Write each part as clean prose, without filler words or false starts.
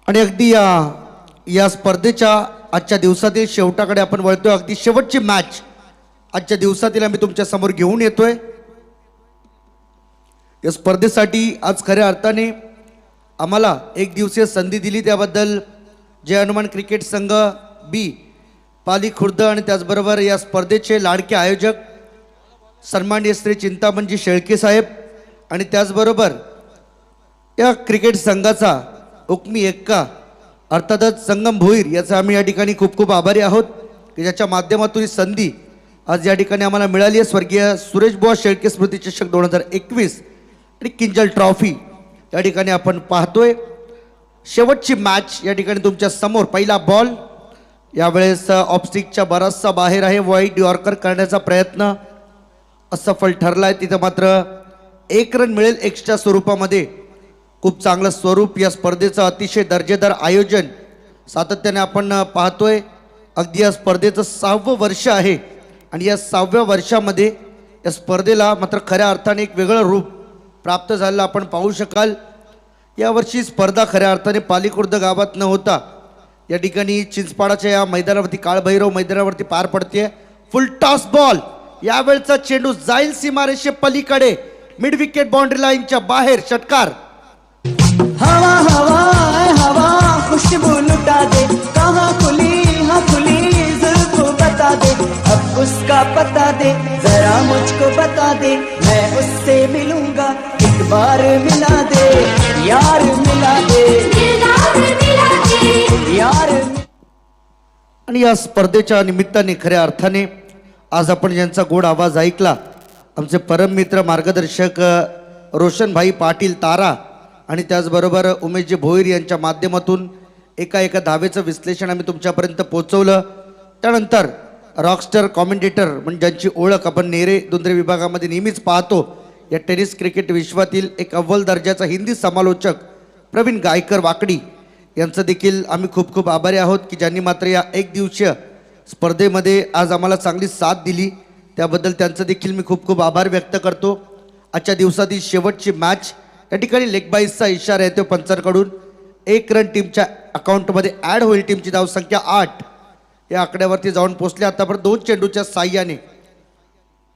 आणि अगदी या स्पर्धेच्या आजच्या दिवसातील शेवटाकडे आपण वळतोय. अगदी शेवटची मॅच आजच्या दिवसातील आम्ही तुमच्या समोर घेऊन येतोय. या स्पर्धेसाठी आज खऱ्या अर्थाने आम्हाला एक दिवसीय संधी दिली, त्याबद्दल जय हनुमान क्रिकेट संघ बी पाली खुर्द आणि त्याचबरोबर या स्पर्धेचे लाडके आयोजक सन्माननीय श्री चिंतामणजी शेळके साहेब आणि त्याचबरोबर या क्रिकेट संघाचा उक्मी एक्का अर्थातच संगम भोईर याचा आम्ही या ठिकाणी खूप खूप आभारी आहोत की ज्याच्या माध्यमातून ही संधी आज या ठिकाणी आम्हाला मिळाली आहे. स्वर्गीय सुरेश बुवा शेळके स्मृती चषक 2021 आणि किंजल ट्रॉफी या ठिकाणी आपण पाहतोय. शेवटची मॅच या ठिकाणी तुमच्या समोर. पहिला बॉल यावेळेस ऑफस्टिकच्या बराचसा बाहेर आहे. वाईड यॉर्कर करण्याचा प्रयत्न असफल ठरलाय. तिथं मात्र 1 रन मिळेल एक्स्ट्रा स्वरूपामध्ये. खूप चांगलं स्वरूप या स्पर्धेचं, अतिशय दर्जेदार आयोजन सातत्याने आपण पाहतोय. अगदी या स्पर्धेचं 6वं वर्ष आहे आणि या 6व्या वर्षामध्ये या स्पर्धेला मात्र खऱ्या अर्थाने एक वेगळं रूप प्राप्त झालेलं आपण पाहू शकाल. यावर्षी स्पर्धा खऱ्या अर्थाने पालीखुर्द गावात न होता या ठिकाणी चिंचपाडाच्या या मैदानावरती, काळभैरव मैदानावरती पार पडते. फुल टॉस बॉल, यावेळचा चेंडू जाईल सीमारेषे पलीकडे, मिड विकेट बाउंड्री लाईनच्या बाहेर. षटकार. हवा हवा हवा खुशबू लुटा दे, कहाँ खुली हाँ खुली जुल्फों बता दे, अब उसका पता दे जरा मुझको बता दे, मैं उससे मिलूंगा एक बार मिला दे, यार मिला दे, यार. आणि या स्पर्धेच्या निमित्ताने खऱ्या अर्थाने आज आपण ज्यांचा गोड आवाज ऐकला, आमचे परम मित्र मार्गदर्शक रोशनभाई पाटील तारा आणि त्याचबरोबर उमेशजी भोईर यांच्या माध्यमातून एका धावेचं विश्लेषण आम्ही तुमच्यापर्यंत पोहोचवलं. त्यानंतर रॉकस्टार कॉमेंटेटर म्हणजे ज्यांची ओळख आपण नेरे दुंद्रे विभागामध्ये नेहमीच पाहतो, या टेनिस क्रिकेट विश्वातील एक अव्वल दर्जाचा हिंदी समालोचक प्रवीण गायकर वाकडी यांचं देखील आम्ही खूप खूप आभारी आहोत की ज्यांनी मात्र या एक दिवसीय स्पर्धेमध्ये आज आम्हाला चांगली साथ दिली. त्याबद्दल त्यांचं देखील मी खूप खूप आभार व्यक्त करतो. आजच्या दिवसातील शेवटची मॅच या ठिकाणी लेग बाईसचा इशारा येतो पंचांकडून. 1 रन टीमच्या अकाउंटमध्ये ॲड होईल. टीमची धावसंख्या 8 या आकड्यावरती जाऊन पोहोचले आतापर्यंत 2 चेंडूच्या साह्याने.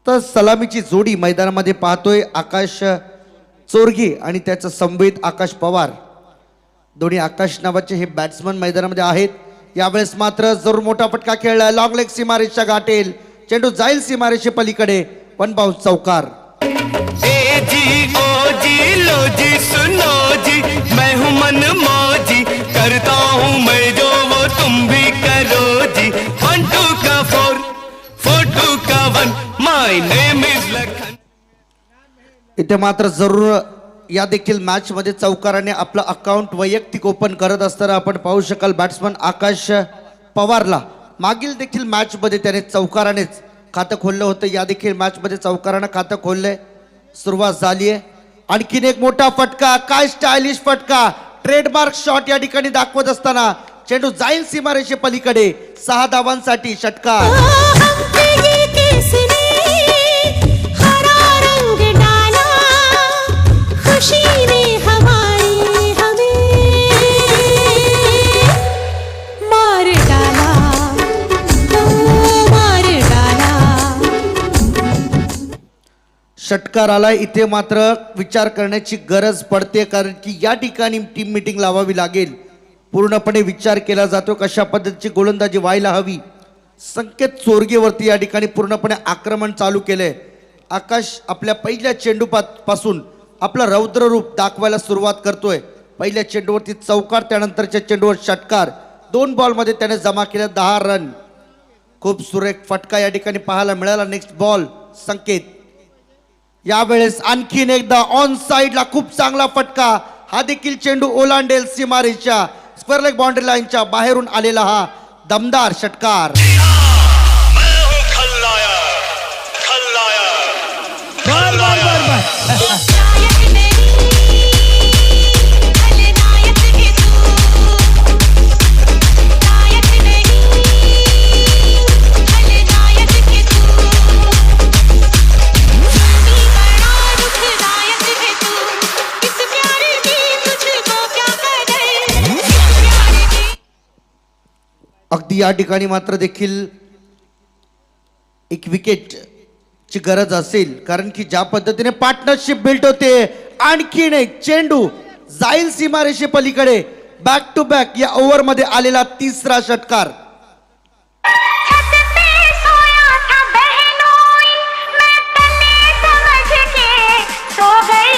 तर सलामीची जोडी मैदानामध्ये पाहतोय. आकाश चोरगे आणि त्याचा संवेद आकाश पवार, दोन्ही आकाश नावाचे हे बॅट्समन मैदानामध्ये आहेत. यावेळेस मात्र जरूर मोठा फटका खेळला. लॉंग लेग सीमारेषा गाठेल, चेंडू जाईल सीमारेषे पलीकडे. 1 बाउंस चौकार. जी लो जी सुनो जी, मैं हूँ मन मौजी, करता हूँ मैं जो वो तुम भी करो जी. 1 2 का 4 4 2 का 1, माय नेम इज लखन. इथे मात्र जरूर या देखील मॅच मध्ये चौकाराने आपलं अकाउंट वैयक्तिक ओपन करत असताना आपण पाहू शकाल बॅट्समन आकाश पवारला. मागील देखील मॅच मध्ये त्याने चौकारानेच खातं खोललं होतं. या देखील मॅच मध्ये चौकारानं खातं खोललंय. सुरुवात झाली आहे. आणखीन एक मोठा फटका, काय स्टायलिश फटका, ट्रेडमार्क शॉट या ठिकाणी दाखवत असताना चेंडू जाईल सीमारेषे पलीकडे. 6 धावांसाठी षटकार. षटकार आलाय. इथे मात्र विचार करण्याची गरज पडते, कारण की या ठिकाणी टीम मीटिंग लावावी लागेल. पूर्णपणे विचार केला जातो कशा पद्धतीची गोलंदाजी व्हायला हवी. संकेत चोरगेवरती या ठिकाणी पूर्णपणे आक्रमण चालू केलंय. आकाश आपल्या पहिल्या चेंडूपासून आपलं रौद्र रूप दाखवायला सुरुवात करतोय. पहिल्या चेंडूवरती चौकार, त्यानंतरच्या चेंडूवर षटकार. 2 बॉलमध्ये त्याने जमा केले 10 रन. खूप सुरेख फटका या ठिकाणी पाहायला मिळाला. नेक्स्ट बॉल संकेत. यावेळेस आणखीन एकदा ऑन साइडला खूप चांगला फटका. हा देखील चेंडू ओलांडेल सीमारेषा. स्क्वेअर लेग बाउंड्री लाईनच्या बाहेरून आलेला हा दमदार षटकार. या ठिकाणी मात्र देखील एक विकेट ची गरज असेल, कारण की ज्या पद्धतीने पार्टनरशिप बिल्ड होते, आणखीन एक चेंडू जाईल सीमारेषे पलीकडे. बॅक टू बॅक या ओव्हर मध्ये आलेला तिसरा षटकार. छत पे सोया था बहनोई, मैं तन्ने समझ के सो गई.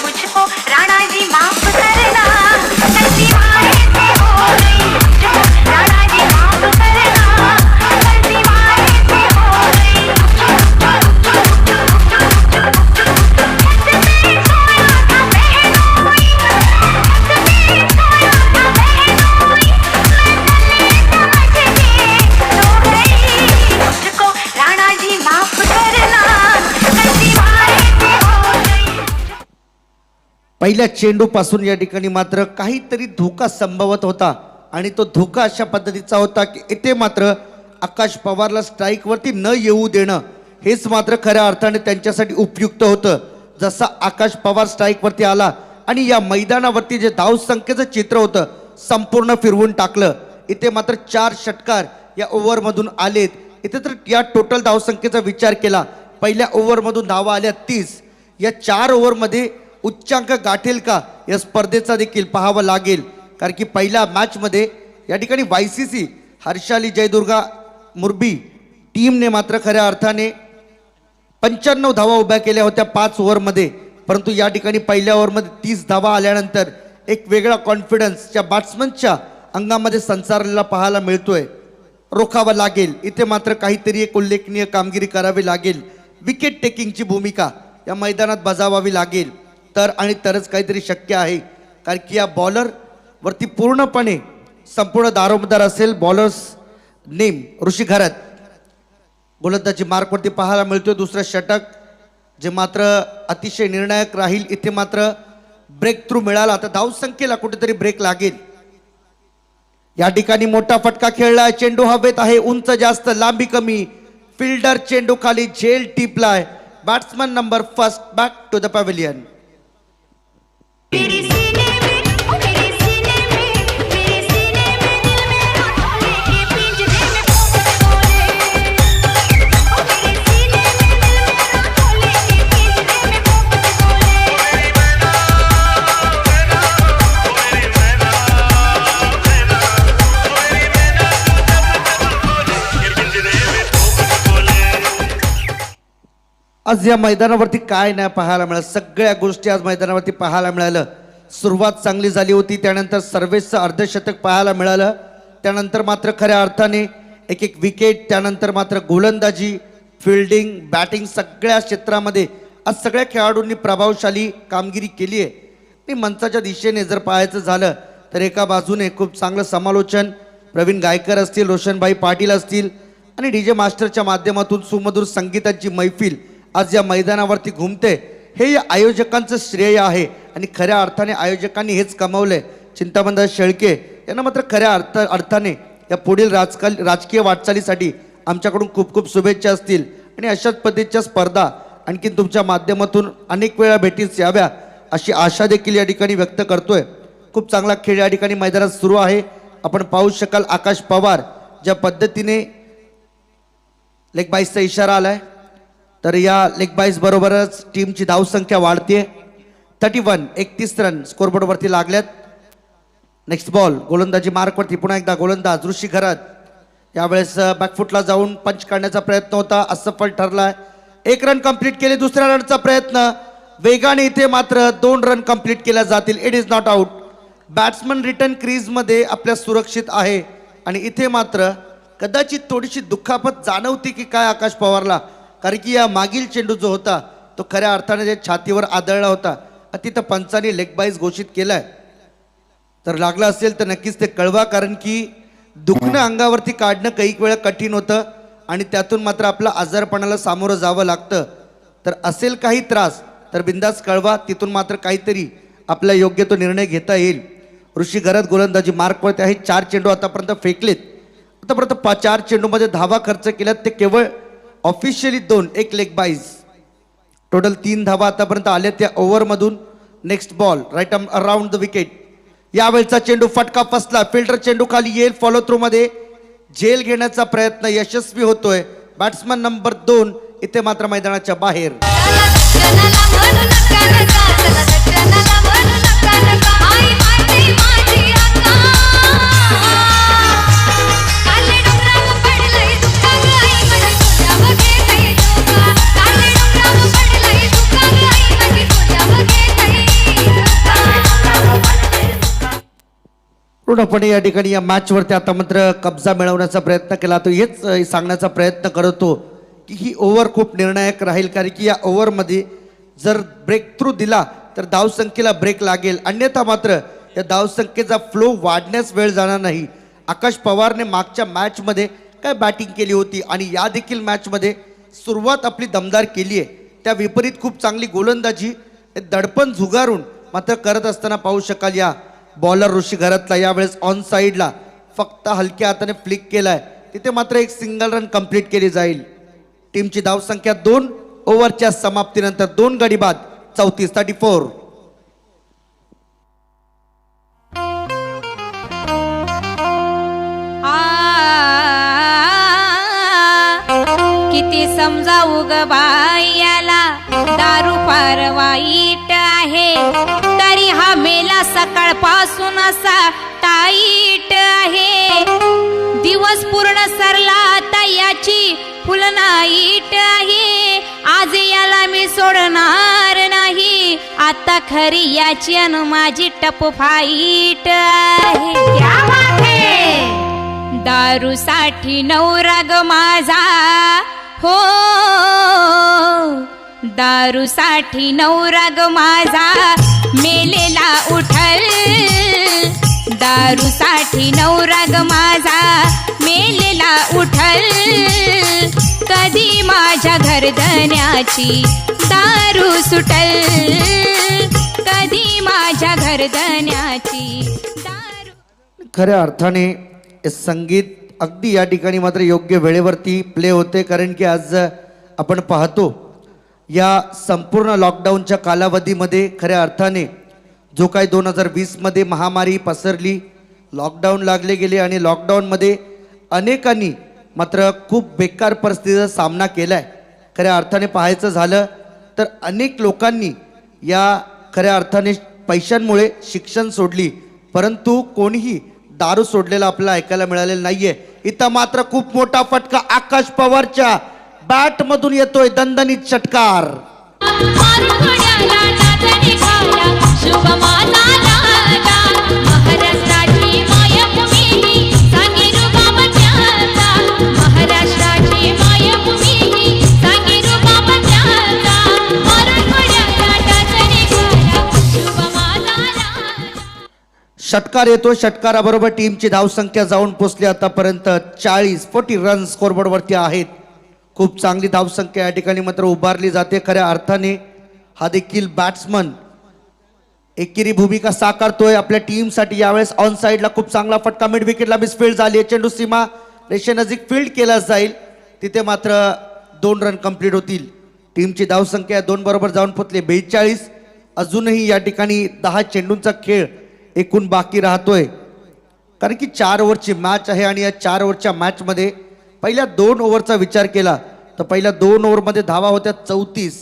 मुझको राणा जी माफ करना, गलती मारे से हो गई. मुझको राणा जी माफ करना, गलती मारे से हो गई. छत पे सोया था बहनोई, छत पे सोया था बहनोई, मुझको राणा जी माफ करना, गलती मारे से हो गई. पहिल्या चेंडू पासून या ठिकाणी मात्र काहीतरी धोका संभवत होता आणि तो धोका अशा पद्धतीचा होता की इथे मात्र आकाश पवारला स्ट्राईक वरती न येऊ देणं हेच मात्र खऱ्या अर्थाने त्यांच्यासाठी उपयुक्त होतं. जसा आकाश पवार स्ट्राईक वरती आला आणि या मैदानावरती जे धावसंख्येचं चित्र होतं संपूर्ण फिरवून टाकलं. इथे मात्र 4 षटकार या ओव्हरमधून आलेत. इथे तर या टोटल धावसंख्येचा विचार केला, पहिल्या ओव्हरमधून धावा आल्या 30. या 4 ओव्हरमध्ये उच्चांक गाठेल का या स्पर्धेचा देखील पाहावं लागेल, कारण की पहिल्या मॅचमध्ये या ठिकाणी YCC हर्षाली जयदुर्गा मुरबी टीमने मात्र खऱ्या अर्थाने 95 धावा उभ्या केल्या होत्या 5 ओव्हरमध्ये. परंतु या ठिकाणी पहिल्या ओव्हरमध्ये 30 धावा आल्यानंतर एक वेगळा कॉन्फिडन्स त्या बॅट्समनच्या अंगामध्ये संचारलेला पाहायला मिळतोय. रोखावं लागेल, इथे मात्र काहीतरी एक उल्लेखनीय कामगिरी करावी लागेल. विकेट टेकिंगची भूमिका या मैदानात बजावावी लागेल, तर आणि तरच काहीतरी शक्य आहे. कारण की या बॉलर वरती पूर्णपणे संपूर्ण दारोमदार असेल. बॉलर्स नेम ऋषी घरात गोलंदाजी मार्कवरती पाहायला मिळतोय. दुसरं षटक जे मात्र अतिशय निर्णायक राहील. इथे मात्र ब्रेक थ्रू मिळाला, आता धावसंख्येला कुठेतरी ब्रेक लागेल. या ठिकाणी मोठा फटका खेळलाय, चेंडू हवेत आहे, उंच जास्त लांबी कमी. फिल्डर चेंडू खाली झेल टिपलाय. Batsman number first back to the pavilion. मेरे सीने में, मेरे सीने में, मेरे सीने में दिल मेरा लेके पिंजरे में बोले. ओ मेरे सीने में दिल मेरा लेके पिंजरे में बोले. आज या मैदानावरती काय नाही पाहायला मिळालं, सगळ्या गोष्टी आज मैदानावरती पाहायला मिळालं. सुरुवात चांगली झाली होती, त्यानंतर सर्वेचं अर्धशतक पाहायला मिळालं. त्यानंतर मात्र खऱ्या अर्थाने एक एक विकेट, त्यानंतर मात्र गोलंदाजी, फिल्डिंग, बॅटिंग सगळ्या क्षेत्रामध्ये आज सगळ्या खेळाडूंनी प्रभावशाली कामगिरी केली आहे. आणि मंचाच्या दिशेने जर पाहायचं झालं तर एका बाजूने खूप चांगलं समालोचन प्रवीण गायकर असतील, रोशनभाई पाटील असतील आणि DJ मास्टरच्या माध्यमातून सुमधुर संगीताची मैफिल आज या मैदानावरती घुमते. हे या आयोजकांचं श्रेय आहे आणि खऱ्या अर्थाने आयोजकांनी हेच कमावलंय. चिंतामण शेळके यांना मात्र खऱ्या अर्थाने या पुढील राजकीय वाटचालीसाठी आमच्याकडून खूप खूप शुभेच्छा असतील. आणि अशाच पद्धतीच्या स्पर्धा आणखी तुमच्या माध्यमातून अनेक वेळा भेटीस याव्या अशी आशा देखील या ठिकाणी व्यक्त करतोय. खूप चांगला खेळ या ठिकाणी मैदानात सुरू आहे. आपण पाहू शकाल आकाश पवार ज्या पद्धतीने लेग बाईसचा इशारा आलाय, तर या लेग बाईस बरोबरच टीमची धावसंख्या वाढते. 31 रन स्कोरबोर्डवरती लागल्यात. नेक्स्ट बॉल गोलंदाजी मार्कवरती पुन्हा एकदा गोलंदाज ऋषी घरात. यावेळेस बॅकफुटला जाऊन पंच काढण्याचा प्रयत्न होता, असफल ठरलाय. 1 रन कंप्लीट केले. दुसऱ्या रनचा प्रयत्न वेगाने, इथे मात्र 2 रन कंप्लीट केल्या जातील. It is not out. Batsman return क्रीजमध्ये आपल्या सुरक्षित आहे आणि इथे मात्र कदाचित थोडीशी दुखापत जाणवती की काय आकाश पवारला, कारण की या मागील चेंडू जो होता तो खऱ्या अर्थाने जे छातीवर आदळला होता तिथं पंचांनी लेग बाईस घोषित केलाय. तर लागला असेल तर नक्कीच ते कळवा, कारण की दुखणं अंगावरती काढणं काही वेळा कठीण होतं आणि त्यातून मात्र आपला आजारपणाला सामोरं जावं लागतं. तर असेल काही त्रास तर बिंदास कळवा, तिथून मात्र काहीतरी आपला योग्य तो निर्णय घेता येईल. ऋषी घरात गोलंदाजी मार्कवरती आहे. 4 चेंडू आतापर्यंत फेकलेत. आतापर्यंत 4 चेंडूमध्ये धावा खर्च केल्यात, ते केवळ ऑफिशियली 2, 1 लेग बाईज. टोटल 3 धावा आतापर्यंत आल्या त्या ओव्हरमधून. Next ball right around the wicket. यावेळचा चेंडू फटका फसला. फिल्डर चेंडू खाली येईल. फॉलो थ्रू मध्ये झेल घेण्याचा प्रयत्न यशस्वी होतोय. बॅट्समन नंबर 2 इथे मात्र मैदानाच्या बाहेर. पूर्णपणे या ठिकाणी या मॅचवरती आता मात्र कब्जा मिळवण्याचा प्रयत्न केला. तो हेच सांगण्याचा प्रयत्न करतो की ही ओव्हर खूप निर्णायक राहील, कारण की या ओव्हरमध्ये जर ब्रेक थ्रू दिला तर धावसंख्येला ब्रेक लागेल, अन्यथा मात्र या धावसंख्येचा फ्लो वाढण्यास वेळ जाणार नाही. आकाश पवारने मागच्या मॅचमध्ये काय बॅटिंग केली होती आणि या देखील मॅचमध्ये सुरुवात आपली दमदार केली आहे. त्या विपरीत खूप चांगली गोलंदाजी दडपण झुगारून मात्र करत असताना पाहू शकाल या बॉलर ऋषी घरातला. यावेळेस ऑन साईडला फक्त हलक्या हाताने फ्लिक केलाय, तिथे मात्र एक सिंगल रन कंप्लीट केली जाईल. टीमची धावसंख्या 2 ओव्हरच्या समाप्तीनंतर 2 गडी बाद 34. किती समजावू ग बायाला, दारू फार वाईट आहे, तरी हा मेला सकाळपासून असा टाईट आहे. दिवस पूर्ण सरला आता याची फुल नाईट आहे, आज याला मी सोडणार नाही, आता खरी याची अन माझी टप फाईट आहे. क्या बात है. दारू साठी नवरा ग माझा, हो दारू साठी नवरा ग माझा मेलेला उठल, दारू साठी नवरा ग माझा मेलेला उठल, कधी माझ्या घरधण्याची दारू सुटल, कधी माझ्या घरधण्याची दारू. खऱ्या अर्थाने संगीत अगदी या ठिकाणी मात्र योग्य वेळेवरती प्ले होते, कारण की आज आपण पाहतो या संपूर्ण लॉकडाऊनच्या कालावधीमध्ये खऱ्या अर्थाने जो काही 2020मध्ये महामारी पसरली, लॉकडाऊन लागले गेले आणि लॉकडाऊनमध्ये अनेकांनी मात्र खूप बेकार परिस्थितीचा सामना केला आहे. खऱ्या अर्थाने पाहायचं झालं तर अनेक लोकांनी या खऱ्या अर्थाने पैशांमुळे शिक्षण सोडली, परंतु कोणीही दारू सोडलेला आपल्याला ऐकायला मिळालेलं नाहीये. इथं मात्र खूप मोठा फटका आकाश पवारच्या बॅट मधून येतोय, दणदणीत षटकार. षटकार येतो, षटकाराबरोबर टीमची धावसंख्या जाऊन पोचली आतापर्यंत 40 रन स्कोरबोर्डवरती आहेत. खूप चांगली धावसंख्या या ठिकाणी मात्र उभारली जाते. खऱ्या अर्थाने हा देखील बॅट्समन एकेरी भूमिका साकारतोय आपल्या टीमसाठी. यावेळेस ऑन साईडला खूप चांगला फटका, मिड विकेटला मिसफील्ड झाली, चेंडू सीमा रेषेनजीक फील्ड केला जाईल, तिथे मात्र 2 रन कंप्लीट होतील. टीमची धावसंख्या 2 बरोबर जाऊन पोचली 42. अजूनही या ठिकाणी 10 चेंडूंचा खेळ एकूण बाकी राहतोय, कारण की 4 ओव्हरची मॅच आहे आणि या 4 ओव्हरच्या मॅचमध्ये पहिल्या 2 ओव्हरचा विचार केला तर पहिल्या 2 ओव्हरमध्ये धावा होत्या 34.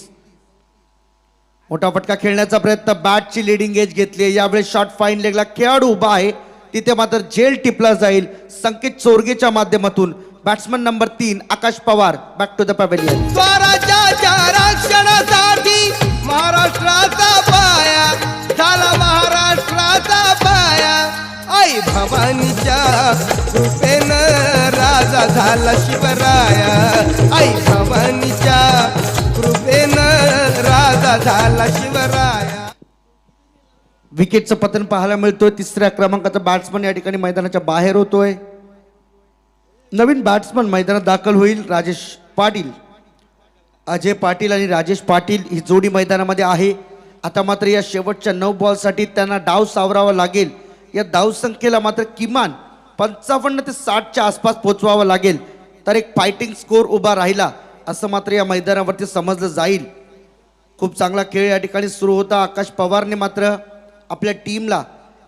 मोठा फटका खेळण्याचा प्रयत्न, बॅटची लिडिंग एज घेतली. यावेळेस शॉर्ट फाईन लेगला खेळाडू उभा आहे, तिथे मात्र झेल टिपला जाईल संकेत चोरगेच्या माध्यमातून. Batsman number 3 Akash Pawar back to the pavilion. स्वराज्याच्या रक्षणासाठी महाराष्ट्राचा पाया झाला, महाराष्ट्राचा पाया आई भवानीच्या कृपेनं राजा झाला शिवराया, आई भवानीच्या कृपेनं राजा झाला शिवराया. विकेटचं पतन पाहायला मिळतोय. 3ऱ्या क्रमांकाचा बॅट्समन या ठिकाणी मैदानाच्या बाहेर होतोय. नवीन बॅट्समन मैदानात दाखल होईल राजेश पाटील. अजय पाटील आणि राजेश पाटील ही जोडी मैदानामध्ये आहे. आता मात्र या शेवटच्या 9 बॉलसाठी त्यांना डाव सावरावा लागेल. या धावसंख्येला मात्र किमान 55 ते 60च्या आसपास पोहोचवावं लागेल, तर एक फायटिंग स्कोर उभा राहिला असं मात्र या मैदानावरती समजलं जाईल. खूप चांगला खेळ या ठिकाणी सुरू होता. आकाश पवारने मात्र आपल्या टीमला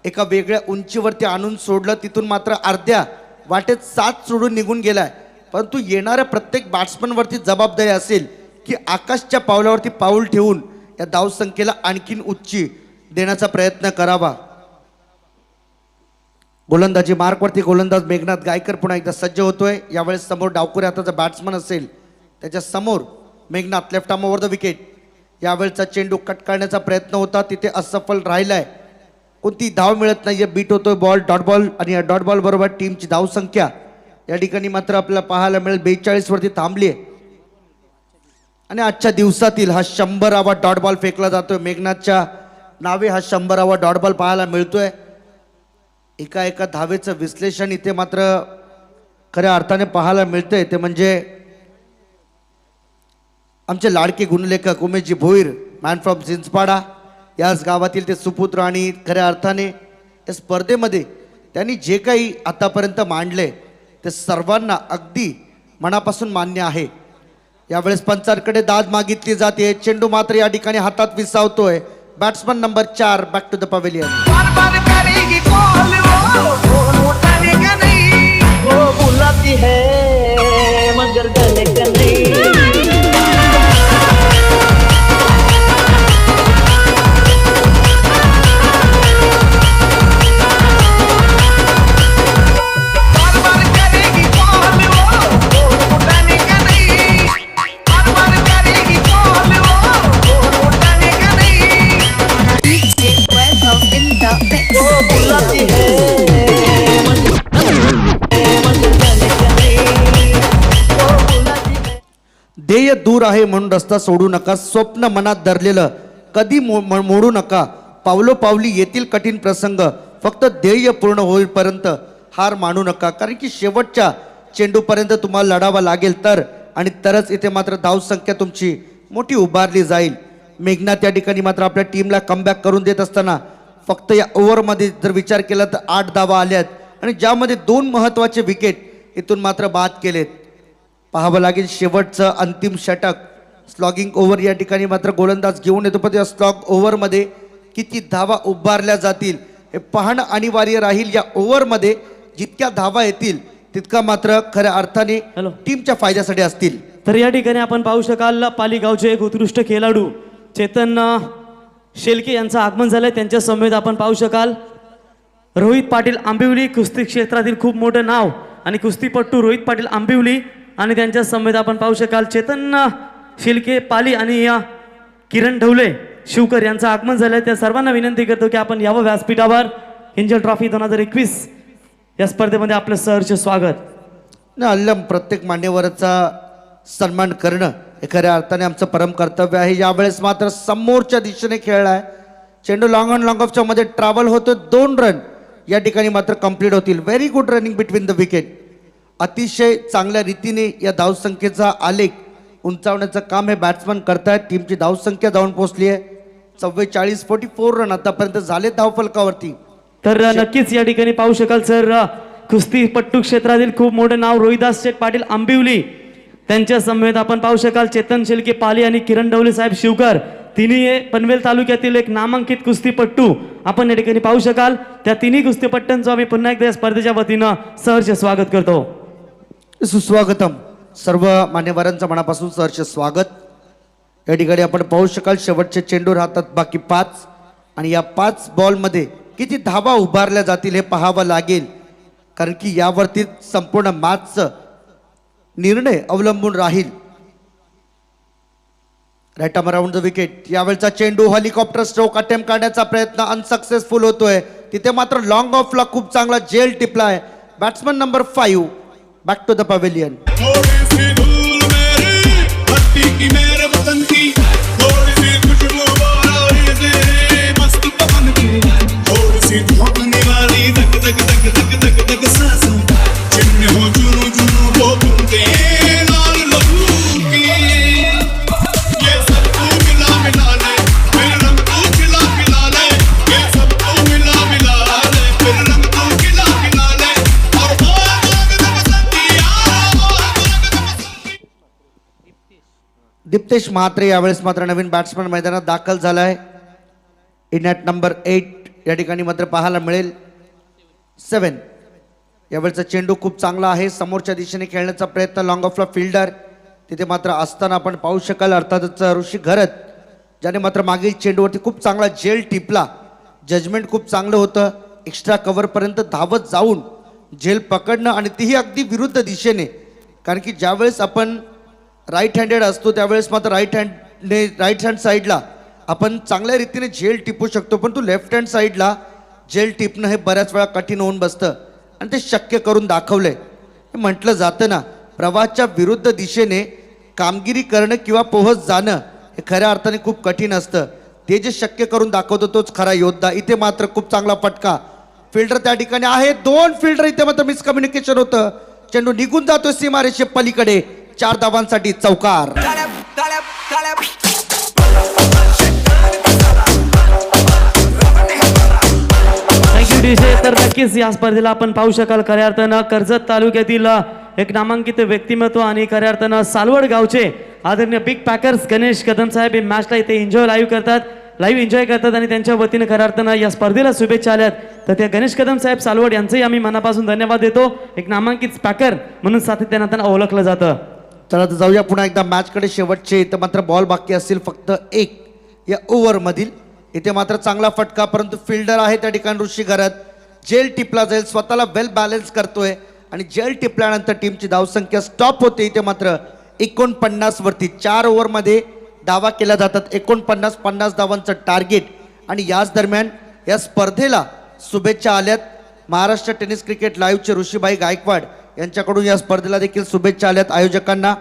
एका वेगळ्या उंचीवरती आणून सोडलं, तिथून मात्र अर्ध्या वाटेत साथ सोडून निघून गेलाय, परंतु येणाऱ्या प्रत्येक बॅट्समनवरती जबाबदारी असेल की आकाशच्या पावलावरती पाऊल ठेवून या धावसंख्येला आणखीन उंची देण्याचा प्रयत्न करावा. गोलंदाजी मार्कवरती गोलंदाज मेघनाथ गायकर पुन्हा एकदा सज्ज होतोय. यावेळेस समोर डावखुऱ्या हाताचा बॅट्समन असेल, त्याच्या समोर Meghnath left arm over the wicket. यावेळेचा चेंडू कट करण्याचा प्रयत्न होता, तिथे असफल राहिलाय. कोणती धाव मिळत नाहीये, बीट होतोय बॉल, डॉट बॉल आणि या डॉट बॉल बरोबर टीमची धावसंख्या या ठिकाणी मात्र आपल्याला पाहायला मिळेल 42 वरती थांबली आहे. आणि आजच्या दिवसातील हा 100वा डॉट बॉल फेकला जातोय. मेघनाथच्या नावे हा 100वा डॉट बॉल पाहायला मिळतोय. एका एका धावेचं विश्लेषण इथे मात्र खऱ्या अर्थाने पाहायला मिळतंय, ते म्हणजे आमचे लाडके गुणलेखक उमेशजी भोईर, मॅन फ्रॉम जिंचपाडा, याच गावातील ते सुपुत्र. आणि खऱ्या अर्थाने या स्पर्धेमध्ये त्यांनी जे काही आतापर्यंत मांडले ते सर्वांना अगदी मनापासून मान्य आहे. यावेळेस पंचांकडे दाद मागितली जाते. चेंडू मात्र या ठिकाणी हातात विसावतोय. Batsman number 4 back to the pavilion. बार बार करेगी कॉल वो उठाने का नहीं, वो बुलाती है मगर गले का नहीं. बार बार करेगी कॉल वो उठाने का नहीं, बार बार करेगी कॉल वो उठाने का नहीं. वो बुलाती है मगर गले का नहीं, वो बुलाती है. ध्येय दूर आहे म्हणून रस्ता सोडू नका. स्वप्न मनात धरलेलं कधी मोडू नका. पावलोपावली येतील कठीण प्रसंग, फक्त ध्येय पूर्ण होईपर्यंत हार मानू नका. कारण की शेवटच्या चेंडूपर्यंत तुम्हाला लढावा लागेल आणि तरच इथे मात्र धावसंख्या तुमची मोठी उभारली जाईल. मेघनाथ या ठिकाणी मात्र आपल्या टीमला कमबॅक करून देत असताना फक्त या ओव्हरमध्ये जर विचार केला तर 8 धावा आल्यात आणि ज्यामध्ये 2 महत्त्वाचे विकेट इथून मात्र बाद केलेत. पाहावं लागेल शेवटचं अंतिम षटक. स्लॉगिंग ओव्हर या ठिकाणी मात्र गोलंदाज घेऊन येतो, पण या स्लॉग ओव्हरमध्ये किती धावा उभारल्या जातील हे पाहणं अनिवार्य राहील. या ओव्हरमध्ये जितक्या धावा येतील तितका मात्र खऱ्या अर्थाने टीमच्या फायद्यासाठी असतील. तर या ठिकाणी आपण पाहू शकाल पालिगावचे एक उत्कृष्ट खेळाडू चेतन शेलके यांचं आगमन झालंय. त्यांच्या समवेत आपण पाहू शकाल रोहित पाटील आंबिवली, कुस्ती क्षेत्रातील खूप मोठं नाव आणि कुस्तीपट्टू रोहित पाटील आंबिवली. आणि त्यांच्या समवेत आपण पाहू शकाल चेतन शेलके पाली आणि किरण ढवले शिवकर यांचं आगमन झालंय. त्या सर्वांना विनंती करतो की आपण यावं व्यासपीठावर. हिंजल ट्रॉफी 2021 या स्पर्धेमध्ये आपलं सहर्ष स्वागत. अल्लम प्रत्येक मान्यवराचा सन्मान करणं हे खऱ्या अर्थाने आमचं परम कर्तव्य आहे. यावेळेस मात्र समोरच्या दिशेने खेळलाय. चेंडू लॉंग ऑन लॉंग ऑफच्या मध्ये ट्रॅव्हल होतो. 2 रन या ठिकाणी मात्र कंप्लीट होतील. Very good running between the wicket. अतिशय चांगल्या रीतीने या धावसंख्येचा आलेख उंचावण्याचं काम हे बॅट्समन करतायत. टीमची धावसंख्या जाऊन पोहोचली आहे 44 रन आतापर्यंत झाले धावफलकावरती. तर नक्कीच या ठिकाणी पाहू शकाल सर कुस्तीपट्टू क्षेत्रातील खूप मोठे नाव रोहिदास शेठ पाटील आंबिवली. त्यांच्या समवेत आपण पाहू शकाल चेतन शेलके पाली आणि किरण ढवले साहेब शिवकर. तिन्ही पनवेल तालुक्यातील एक नामांकित कुस्तीपट्टू आपण या ठिकाणी पाहू शकाल. त्या तिन्ही कुस्तीपट्ट्यांचं आम्ही पुन्हा एकदा या स्पर्धेच्या वतीनं सहर्ष स्वागत करतो. सुस्वागतम. सर्व मान्यवरांचं मनापासून सहर्ष स्वागत. या ठिकाणी आपण पाहू शकाल शेवटचे चेंडू राहतात बाकी 5 आणि या 5 बॉलमध्ये किती धावा उभारल्या जातील हे पाहावं लागेल. कारण की यावरती संपूर्ण मॅचचं निर्णय अवलंबून राहील. Right arm around the wicket. यावेळचा चेंडू हेलिकॉप्टर स्ट्रोक अटेम्प्ट करण्याचा प्रयत्न अनसक्सेसफुल होतोय. तिथे मात्र लॉंग ऑफला खूप चांगला जेल टिपलाय. Batsman number 5 back to the pavilion. थोड़ी सी धूल मेरी भट्टी की मेरे वतन की, थोड़ी सी खुशबू वाली से मस्त पवन की, थोड़ी सी धोखने वाली धक धक धक धक धक धक सांसों, जिनमें हो जुनू जुनू वो घूमते लाल लहू की. ये सब तू मिला मिला ले, फिर रंग तू खिला खिला ले. ये सब तू मिला मिला ले, फिर रंग तू खिला खिला ले. और दीप्तेश म्हात्रे यावेळेस मात्र नवीन बॅट्समन मैदानात दाखल झालाय. इन ॲट नंबर 8 या ठिकाणी मात्र पाहायला मिळेल 7 यावेळचा चेंडू खूप चांगला आहे, समोरच्या दिशेने खेळण्याचा प्रयत्न, लॉंग ऑफला फिल्डर तिथे मात्र असताना आपण पाहू शकाल अर्थातच ऋषी घरत, ज्याने मात्र मागील चेंडूवरती खूप चांगला झेल टिपला. जजमेंट खूप चांगलं होतं, एक्स्ट्रा कव्हरपर्यंत धावत जाऊन झेल पकडणं आणि तीही अगदी विरुद्ध दिशेने. कारण की ज्यावेळेस आपण राईट हँडेड असतो त्यावेळेस मात्र राईट हँड साईडला आपण चांगल्या रीतीने झेल टिपू शकतो, पण तू लेफ्ट हँड साईडला झेल टिपणं हे बऱ्याच वेळा कठीण होऊन बसतं आणि ते शक्य करून दाखवलंय. हे म्हटलं जातं ना, प्रवाहाच्या विरुद्ध दिशेने कामगिरी करणं किंवा पोहोच जाणं हे खऱ्या अर्थाने खूप कठीण असतं. ते जे शक्य करून दाखवतो तोच खरा योद्धा. इथे मात्र खूप चांगला फटका, फिल्डर त्या ठिकाणी आहे, 2 फिल्डर, इथे मात्र मिसकम्युनिकेशन होतं, चेंडू निघून जातो सीमारेषे पलीकडे. 4 धावांसाठी चौकार. Thank you DJ. तर नक्कीच या स्पर्धेला आपण पाहू शकाल खऱ्या अर्थानं कर्जत तालुक्यातील एक नामांकित व्यक्तिमत्व आणि खऱ्या अर्थानं सालवड गावचे आदरणीय बिग पॅकर्स गणेश कदम साहेब हे मॅचला इथे लाईव्ह एन्जॉय करतात आणि त्यांच्या वतीनं खऱ्या अर्थानं या स्पर्धेला शुभेच्छा आल्यात. तर त्या गणेश कदम साहेब सालवड यांचंही आम्ही मनापासून धन्यवाद देतो. एक नामांकित पॅकर म्हणून सातत्यानं त्यांना ओळखलं जातं. चला तर जाऊया पुन्हा एकदा मॅचकडे. शेवटचे इथं मात्र बॉल बाकी असतील फक्त 1 या ओव्हरमधील. इथे मात्र चांगला फटका, परंतु फिल्डर आहे त्या ठिकाणी ऋषी घरत, जेल टिपला जाईल, स्वतःला वेल बॅलन्स करतोय आणि जेल टिपल्यानंतर टीमची धावसंख्या स्टॉप होते. इथे मात्र 49 वरती 4 ओव्हरमध्ये धावा केल्या जातात. 49 धावांचं टार्गेट. आणि याच दरम्यान या स्पर्धेला शुभेच्छा आल्यात महाराष्ट्र टेनिस क्रिकेट लाईव्हचे ऋषीभाई गायकवाड यांच्याकडून. या स्पर्धेला देखील शुभेच्छा आल्यात आयोजकांना.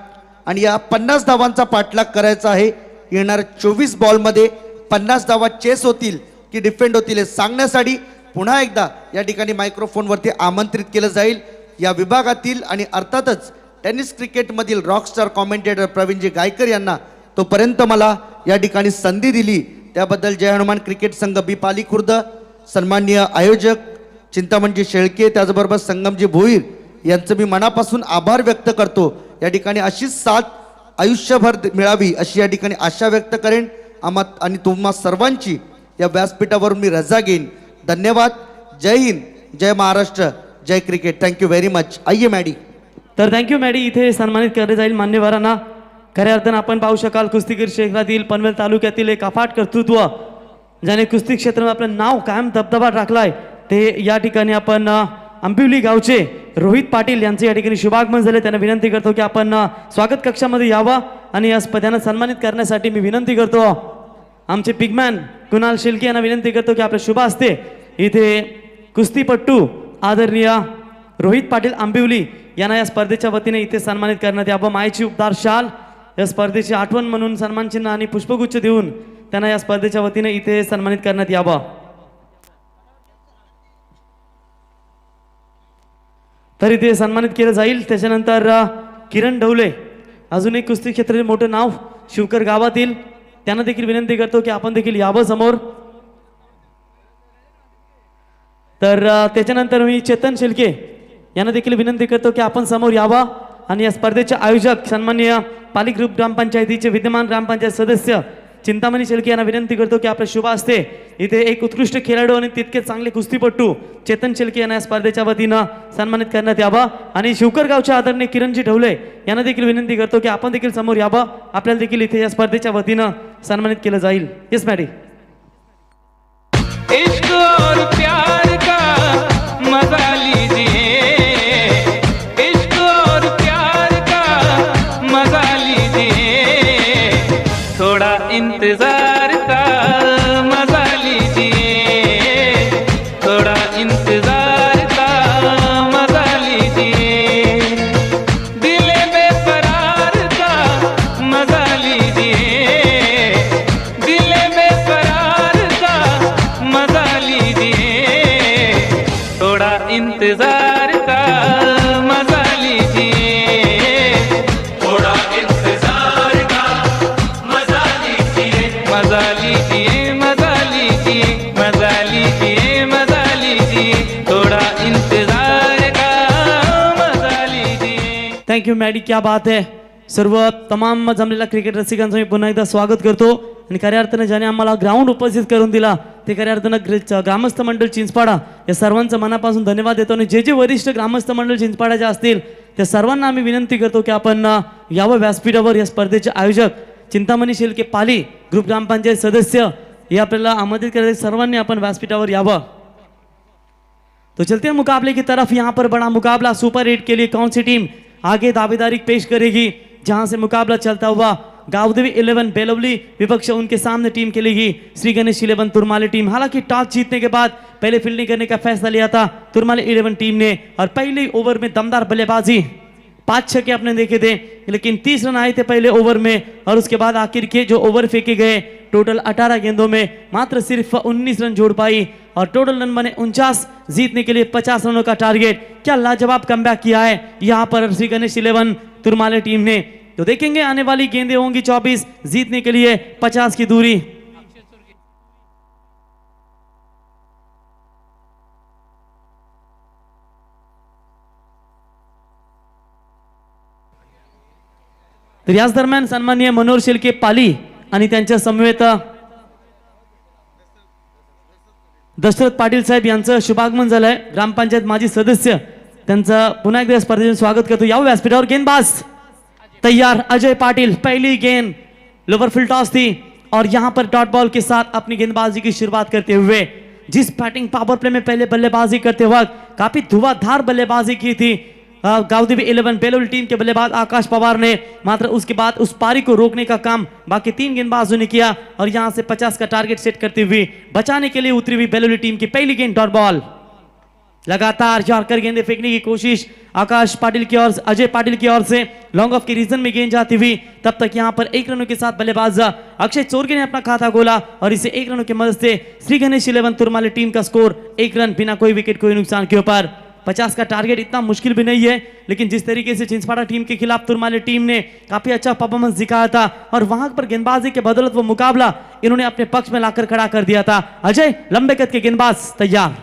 आणि या 50 धावांचा पाठलाग करायचा आहे. येणाऱ्या 24 बॉलमध्ये 50 धावा चेस होतील की डिफेंड होतील हे सांगण्यासाठी पुन्हा एकदा या ठिकाणी मायक्रोफोनवरती आमंत्रित केलं जाईल या विभागातील आणि अर्थातच टेनिस क्रिकेटमधील रॉकस्टार कॉमेंटेटर प्रवीणजी गायकर यांना. तोपर्यंत मला या ठिकाणी संधी दिली त्याबद्दल जय हनुमान क्रिकेट संघ बी पाली खुर्द, सन्माननीय आयोजक चिंतामणजी शेळके, त्याचबरोबर संगमजी भोईर यांचं मी मनापासून आभार व्यक्त करतो. या ठिकाणी अशीच साथ आयुष्यभर मिळावी अशी या ठिकाणी आशा व्यक्त करेन. आणि तुम्हा सर्वांची या व्यासपीठावरून मी रजा घेईन. धन्यवाद. जय हिंद, जय महाराष्ट्र, जय क्रिकेट. Thank you very much. आइये मॅडी. तर थँक्यू मॅडी. इथे सन्मानित करण्यात जाईल मान्यवरांना. खऱ्या अर्थानं आपण पाहू शकाल कुस्तीगीर क्षेत्रातील पनवेल तालुक्यातील एक अफाट कर्तृत्व ज्याने कुस्ती क्षेत्रात आपलं नाव कायम दबदबा टाकलाय ते या ठिकाणी आपण आंबिवली गावचे रोहित पाटील यांचे या ठिकाणी शुभागमन झाले. त्यांना विनंती करतो की आपण स्वागत कक्षामध्ये यावं आणि या स्पर्धेला सन्मानित करण्यासाठी मी विनंती करतो आमचे पिगमॅन कुणाल शेलके यांना विनंती करतो की आपल्या शुभ हस्ते इथे कुस्तीपट्टू आदरणीय रोहित पाटील आंबिवली यांना या स्पर्धेच्या वतीने इथे सन्मानित करण्यात यावं. मायेची उपदार शाल या स्पर्धेची आठवण म्हणून सन्मान चिन्ह आणि पुष्पगुच्छ देऊन त्यांना या स्पर्धेच्या वतीने इथे सन्मानित करण्यात यावं. तर इथे सन्मानित केलं जाईल. त्याच्यानंतर किरण ढवले अजून एक कुस्ती क्षेत्रातील मोठं नाव शिवकर गावातील, त्यांना देखील विनंती करतो की आपण देखील यावं समोर. तर त्याच्यानंतर मी चेतन शेलके यांना देखील विनंती करतो की आपण समोर यावं आणि या स्पर्धेचे आयोजक सन्माननीय पाली ग्रुप ग्रामपंचायतीचे विद्यमान ग्रामपंचायत सदस्य चिंतामणी शेलके यांना विनंती करतो की आपल्या शुभ हस्ते इथे एक उत्कृष्ट खेळाडू आणि तितके चांगले कुस्तीपट्टू चेतन शेलके यांना या स्पर्धेच्या वतीनं सन्मानित करण्यात यावं. आणि शिवकर गावच्या आदरणीय किरणजी ढवले यांना देखील विनंती करतो की आपण देखील समोर यावं. आपल्याला देखील इथे या स्पर्धेच्या वतीनं सन्मानित केलं जाईल. Yes Maddy. इश्क और प्यार का मजा लीजिए, इश्क और प्यार का मजा लीजिए, थोड़ा इंतजार का मजा लीजिए, थोड़ा इंतजार का मजा लीजिए, दिल बेकरार का मजा लीजिए, दिल बेकरार का मजा लीजिए, थोड़ा इंतजार का मजा लीजिए, थोड़ा इंतजार का मजा लीजिए, मजा लीजिए, मजा लीजिए, मजा लीजिए, मजा लीजिए, थोड़ा इंतजार का मजा लीजिए. Thank you Maddy. क्या बात आहे. सर्व तमाम जमलेल्या क्रिकेट रसिकांचं मी पुन्हा एकदा स्वागत करतो. आणि खऱ्या अर्थानं ज्याने आम्हाला ग्राउंड उपस्थित करून दिला ते खऱ्या अर्थानं ग्रामस्थ मंडळ चिंचपाडा या सर्वांचं मनापासून धन्यवाद देतो. आणि जे वरिष्ठ ग्रामस्थ मंडळ चिंचपाडाचे असतील त्या सर्वांना आम्ही विनंती करतो की आपण यावं व्यासपीठावर. या स्पर्धेचे आयोजक चिंतामणी शेलके पाली ग्रुप ग्रामपंचायत सदस्य हे आपल्याला आमंत्रित करायचे. सर्वांनी आपण व्यासपीठावर यावं. तो चलते हैं मुकाबले की तरफ. यहाँ पर बड़ा मुकाबला सुपर 8 के लिए कौन सी टीम आगे दावेदारी पेश करेगी, जहां से मुकाबला चलता हुआ गावदेवी 11 बेलवली विपक्ष उनके सामने टीम खेलेगी श्री गणेश 11 तुरमाले टीम. हालांकि टॉस जीतने के बाद पहले फील्डिंग करने का फैसला लिया था तुरमाले 11 टीम ने और पहले ओवर में दमदार बल्लेबाजी 5 छक्के अपने देखे थे, लेकिन 30 रन आए थे पहले ओवर में और उसके बाद आखिर के जो ओवर फेंके गए टोटल 18 गेंदों में मात्र सिर्फ 19 रन जोड़ पाई और टोटल रन बने 49. जीतने के लिए 50 रनों का टारगेट. क्या लाजवाब कमबैक किया है यहाँ पर श्री गणेश 11 तुरमाले टीम ने. तो देखेंगे आने वाली गेंदें होंगी 24. जीतने के लिए 50 की दूरी. तर याच दरम्यान सन्माननीय मनोहर शेलके पाली आणि त्यांच्या समवेत दशरथ पाटील साहेब यांचं शुभागमन झालंय. ग्रामपंचायत माजी सदस्य त्यांचं पुन्हा एकदा स्पर्धेचे स्वागत करतो. या व्यासपीठावर गेंदबाज तैयार अजय पाटिल. पहली गेंद लोअर फील्ड टॉस थी और यहां पर डॉट बॉल के साथ अपनी गेंदबाजी की शुरुआत करते हुए जिस बैटिंग पावर प्ले में पहले बल्लेबाजी करते वक्त काफी धुआंधार बल्लेबाजी की थी गावदेवी 11 बेलवली टीम के बल्लेबाज आकाश पवार ने, मात्र उसके बाद उस पारी को रोकने का काम बाकी 3 गेंदबाजों ने किया और यहां से 50 का टारगेट सेट करते हुए बचाने के लिए उतरी हुई बेलवली टीम की पहली गेंद डॉट बॉल. लगातार यॉर्कर गेंदें फेंकने की कोशिश आकाश पाटिल की ओर, अजय पाटिल की ओर से लॉन्ग ऑफ के रीजन में गेंद जाती हुई. तब तक यहां पर 1 रनों के साथ बल्लेबाज अक्षय चोरगे ने अपना खाता खोला और इसे 1 रनों की मदद से श्री गणेश 11 तुरमाले टीम का स्कोर 1 रन बिना कोई विकेट कोई नुकसान के ऊपर. 50 का टारगेट इतना मुश्किल भी नहीं है, लेकिन जिस तरीके से चिंचपाड़ा टीम के खिलाफ तुरमाले टीम ने काफी अच्छा परफॉर्मेंस दिखाया था और वहां पर गेंदबाजी के बदौलत वो मुकाबला इन्होंने अपने पक्ष में लाकर खड़ा कर दिया था. अजय लंबे कद के गेंदबाज तैयार.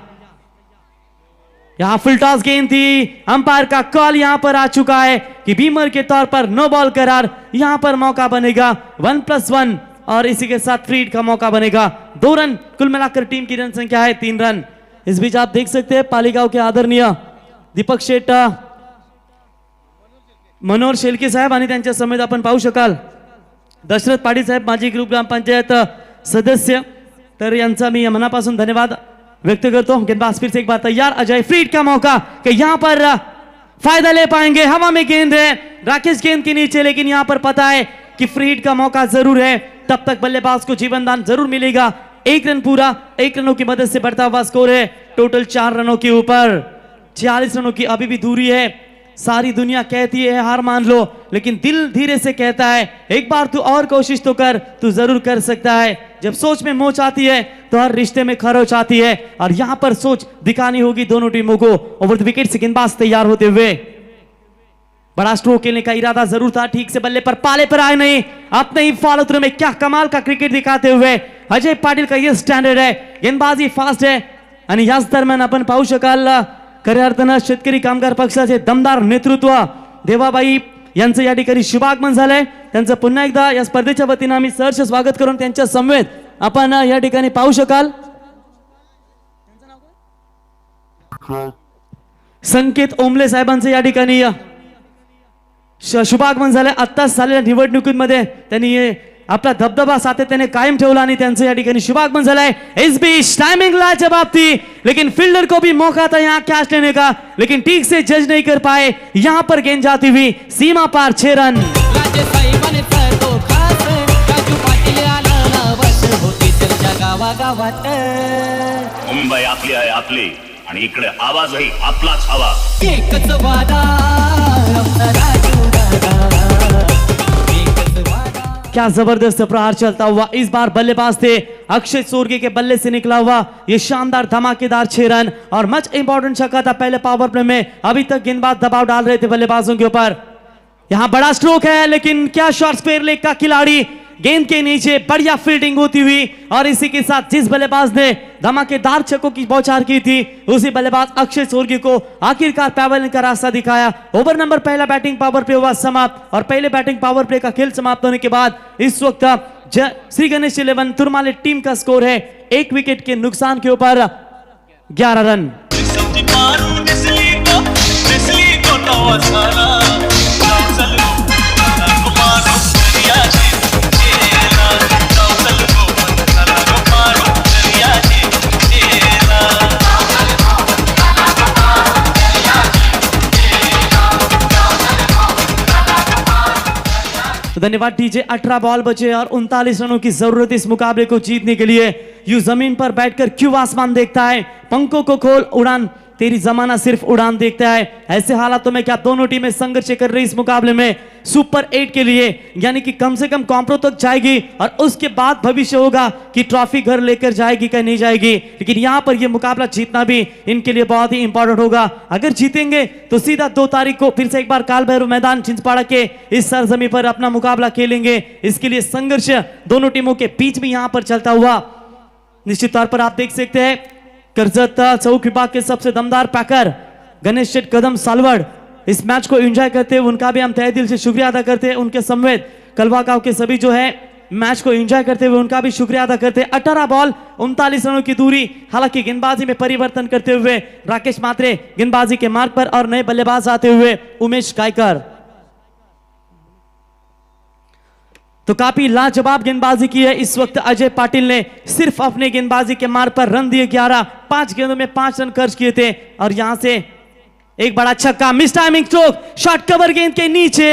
यहां फुल टॉस गेंद थी. अंपायर का कॉल यहां पर आ चुका है कि बीमर के तौर पर नो बॉल करार. यहां पर मौका बनेगा 1+1 और इसी के साथ फ्री हिट का मौका बनेगा. 2 रन कुल मिलाकर टीम की रन संख्या है 3 रन. इस बीच आप देख सकते हैं पालीगांव के आदरणीय दीपक शेट मनोहर शेलके साहेब आणि त्यांच्या समेत आपण पाहू शकाल दशरथ पाटील साहेब माजी ग्रुप ग्रामपंचायत सदस्य. तर यांचा मी मनापासून धन्यवाद व्यक्त करतो. गेंदबाज फिर से एक बार तैयार. अजय फ्री हिट का मौका कि यहां पर फायदा ले पाएंगे. हवा में गेंद है, राकेश गेंद के नीचे, लेकिन यहां पर पता है कि फ्री हिट का मौका जरूर है. तब तक बल्लेबाज को जीवनदान जरूर मिलेगा. 1 रन पूरा, 1 रनों की मदद से बढ़ता हुआ स्कोर है टोटल 4 रनों के ऊपर. 46 रनों की अभी भी दूरी है. सारी दुनिया कहती है हार मान लो, लेकिन दिल धीरे से कहता है एक बार तू और कोशिश तो कर, तू जरूर कर सकता है. जब सोच में मोच आती है तो हर रिश्ते में खरोच आती है और यहां पर सोच दिखानी होगी दोनों टीमों को. ओवर द विकेट से गेंदबाज तैयार होते हुए बड़ा स्ट्रोक खेलने का इरादा जरूर था. ठीक से बल्ले पर पाले पर आए नहीं. अपने ही फॉलो थ्रू में क्या कमाल का क्रिकेट दिखाते हुए अजय पाटिल का ये स्टँडर्ड है. गेंदबाजी फास्ट है आणि याच दरम्यान आपण पाहू शकाल खऱ्या अर्थानं शेतकरी कामगार पक्षाचे दमदार नेतृत्व देवाबाई यांचं या ठिकाणी शुभागमन झालंय. त्यांचं पुन्हा एकदा या स्पर्धेच्या वतीनं आम्ही सहर्ष स्वागत करून त्यांच्या समवेत आपण या ठिकाणी पाहू शकाल संकेत ओमले साहेबांचं या ठिकाणी शुभागमन झालंय. आत्ताच झालेल्या निवडणुकीमध्ये त्यांनी आपला दबदबा सातत्याने कायम ठेवला आणि त्यांचं या ठिकाणी शुभागमन झालंय. इस बीच टाइमिंग लाजवाब थी, लेकिन फील्डर को भी मौका था यहाँ कैच लेने का, लेकिन ठीक से जज नहीं कर पाए. यहाँ पर गेंद जाती हुई सीमा पार 6 रन. मुंबई आपली आहे आपली आणि इकडे आवाजही आपलाच हवा. एकच वादा क्या जबरदस्त प्रहार चलता हुआ. इस बार बल्लेबाज थे अक्षय चोरगे के बल्ले से निकला हुआ ये शानदार धमाकेदार 6 रन और मच इंपॉर्टेंट छक्का था पहले पावर प्ले में. अभी तक गेंदबाज दबाव डाल रहे थे बल्लेबाजों के ऊपर. यहां बड़ा स्ट्रोक है, लेकिन क्या शॉर्ट स्क्वायर लेग का खिलाड़ी गेंद के नीचे बढ़िया फील्डिंग होती हुई और इसी के साथ जिस बल्लेबाज ने धमाकेदार छक्कों की बौछार की थी उसी बल्लेबाज अक्षय सोरगी को आखिरकार पैवेलियन का रास्ता दिखाया। ओवर नंबर पहला बैटिंग पावर प्ले हुआ समाप्त और पहले बैटिंग पावर प्ले का खेल समाप्त होने के बाद इस वक्त श्री गणेश 11 तुरमाले टीम का स्कोर है 1 विकेट के नुकसान के ऊपर 11 रन। तो धन्यवाद डीजे। 18 बॉल बचे और 39 रनों की जरूरत इस मुकाबले को जीतने के लिए। यूं जमीन पर बैठकर क्यों आसमान देखता है, पंखों को खोल उड़ान, तेरी जमाना सिर्फ उड़ान देखता है। ऐसे हालातों में क्या दोनों टीमें संघर्ष कर रही इस मुकाबले में सुपर 8 के लिए, यानी कि कम से कम कॉम्प्रो तक जाएगी और उसके बाद भविष्य होगा कि ट्रॉफी घर लेकर जाएगी कि नहीं जाएगी। लेकिन यहां पर यह मुकाबला जीतना भी इनके लिए बहुत ही इंपॉर्टेंट होगा। अगर जीतेंगे तो सीधा 2 तारीख को फिर से एक बार काल भैरव मैदान छिंदवाड़ा के इस सरजमी पर अपना मुकाबला खेलेंगे। इसके लिए संघर्ष दोनों टीमों के बीच में यहां पर चलता हुआ निश्चित तौर पर आप देख सकते हैं कर्जत चौक विभाग के सबसे दमदार पैकर गणेश शेठ कदम सालवड़ इस मैच को एंजॉय करते हैं। उनका भी हम तहे दिल से शुक्रिया अदा करते हैं। उनके समेत कलवा गांव के सभी जो है मैच को एंजॉय करते हुए उनका भी शुक्रिया अदा करते हैं। 18 बॉल 39 रनों की दूरी। हालांकि गेंदबाजी में परिवर्तन करते हुए राकेश मात्रे गेंदबाजी के मार्ग पर और नए बल्लेबाज आते हुए उमेश गायकर। तो काफी लाजवाब गेंदबाजी की है इस वक्त अजय पाटिल ने। सिर्फ अपने गेंदबाजी के मार्ग पर रन दिए 11, 5 गेंदों में 5 रन खर्च किए थे और यहां से एक बड़ा छक्का, miss timing stroke, shot cover गेंद के नीचे,